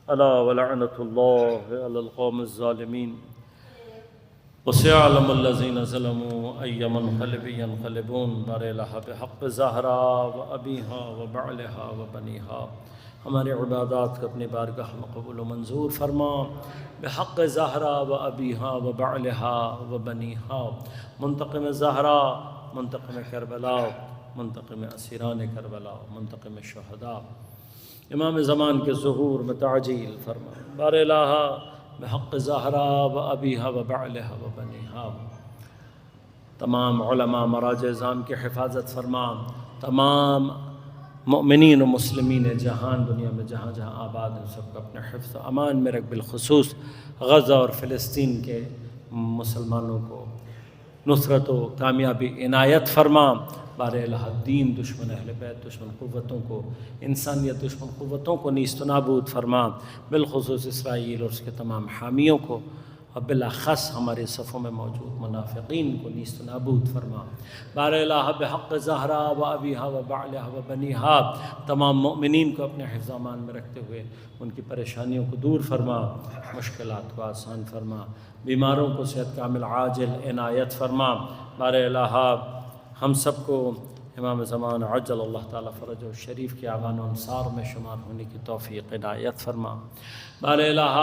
الا ولعنۃ اللہ علی القوم الظالمین وسيعلم الذين ظلموا أي منقلب ينقلبون بار الہ بحق زہرا و ابیہا و بعلہا و بنیہا ہمارے عبادات کو اپنی بارگاہ میں قبول و منظور فرما بحق زہرا و ابیہا و بعلہا و بنیہا منتقم زہرا، منتقم کربلا، منتقم اسیران کربلا، منتقم شہداء، امام زمان کے ظہور میں تعجیل فرما بار الہ بحق زہرا و ابیہا و بعلہا و بنیہا، تمام علماء مراجع ازام کی حفاظت فرما، تمام مؤمنین و مسلمین جہان دنیا میں جہاں جہاں آباد ہیں سب کو اپنے حفظ و امان میں رکھ، بالخصوص غزہ اور فلسطین کے مسلمانوں کو نصرت و کامیابی عنایت فرما بار الہ دین دشمن اہل بیت دشمن قوتوں کو، انسانیت دشمن قوتوں کو نیست و نابود فرما، بالخصوص اسرائیل اور اس کے تمام حامیوں کو، اور بالاخص ہمارے صفوں میں موجود منافقین کو نیست و نابود فرما بار الہ بحق زہرا و ابیہا و بعلہا و بنیہا، تمام مؤمنین کو اپنے حفظ و امان میں رکھتے ہوئے ان کی پریشانیوں کو دور فرما، مشکلات کو آسان فرما، بیماروں کو صحت کامل عاجل عنایت فرما بار الہ ہم سب کو امام زمان عجل اللہ تعالیٰ فرجہ شریف کے اعوان و انصار میں شمار ہونے کی توفیق عنایت فرما بار الہ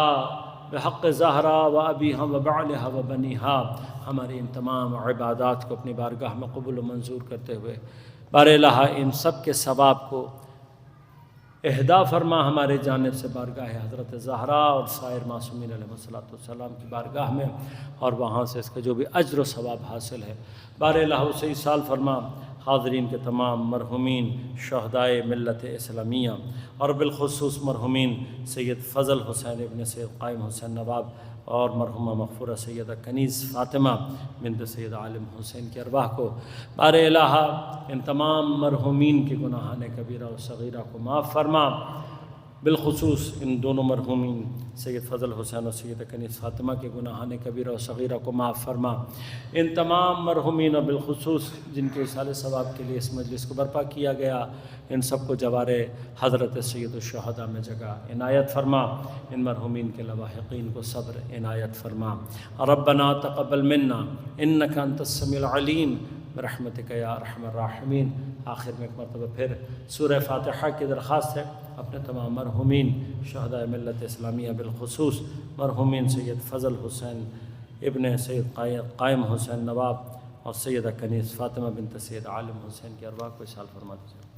بحق زہرا و ابیہا و بعلہا و بنیہا ہماری ان تمام عبادات کو اپنی بارگاہ میں قبول و منظور کرتے ہوئے بار الہ ان سب کے ثواب کو اہدا فرما ہمارے جانب سے بارگاہ حضرت زہرا اور سائر معصومین علیہ السلام کی بارگاہ میں، اور وہاں سے اس کا جو بھی اجر و ثواب حاصل ہے بار الہ اسے ایصال فرما حاضرین کے تمام مرحومین شہدائے ملت اسلامیہ اور بالخصوص مرحومین سید فضل حسین ابن سید قائم حسین نواب اور مرحومہ مغفورہ سیدہ کنیز فاطمہ بنت سید عالم حسین کی ارواح کو بار الہ ان تمام مرحومین کے گناہان کبیرہ و صغیرہ کو معاف فرما، بالخصوص ان دونوں مرحومین سید فضل حسین اور سیدہ کنیز فاطمہ کے گناہان کبیرہ و صغیرہ کو معاف فرما، ان تمام مرحومین اور بالخصوص جن کے اصال ثواب کے لیے اس مجلس کو برپا کیا گیا ان سب کو جوار حضرت سید الشہداء میں جگہ عنایت فرما، ان مرحومین کے لواحقین کو صبر عنایت فرما، ربنا تقبل منا انک انت السمیع العلیم برحمتک یا ارحم الراحمین۔ آخر میں ایک مرتبہ پھر سورہ فاتحہ کی درخواست ہے اپنے تمام مرحومین شہداء ملت اسلامیہ بالخصوص مرحومین سید فضل حسین ابن سید قائم حسین نواب اور سیدہ کنیز فاطمہ بنت سید عالم حسین کی ارواح کو ایصال فرما دیجیے۔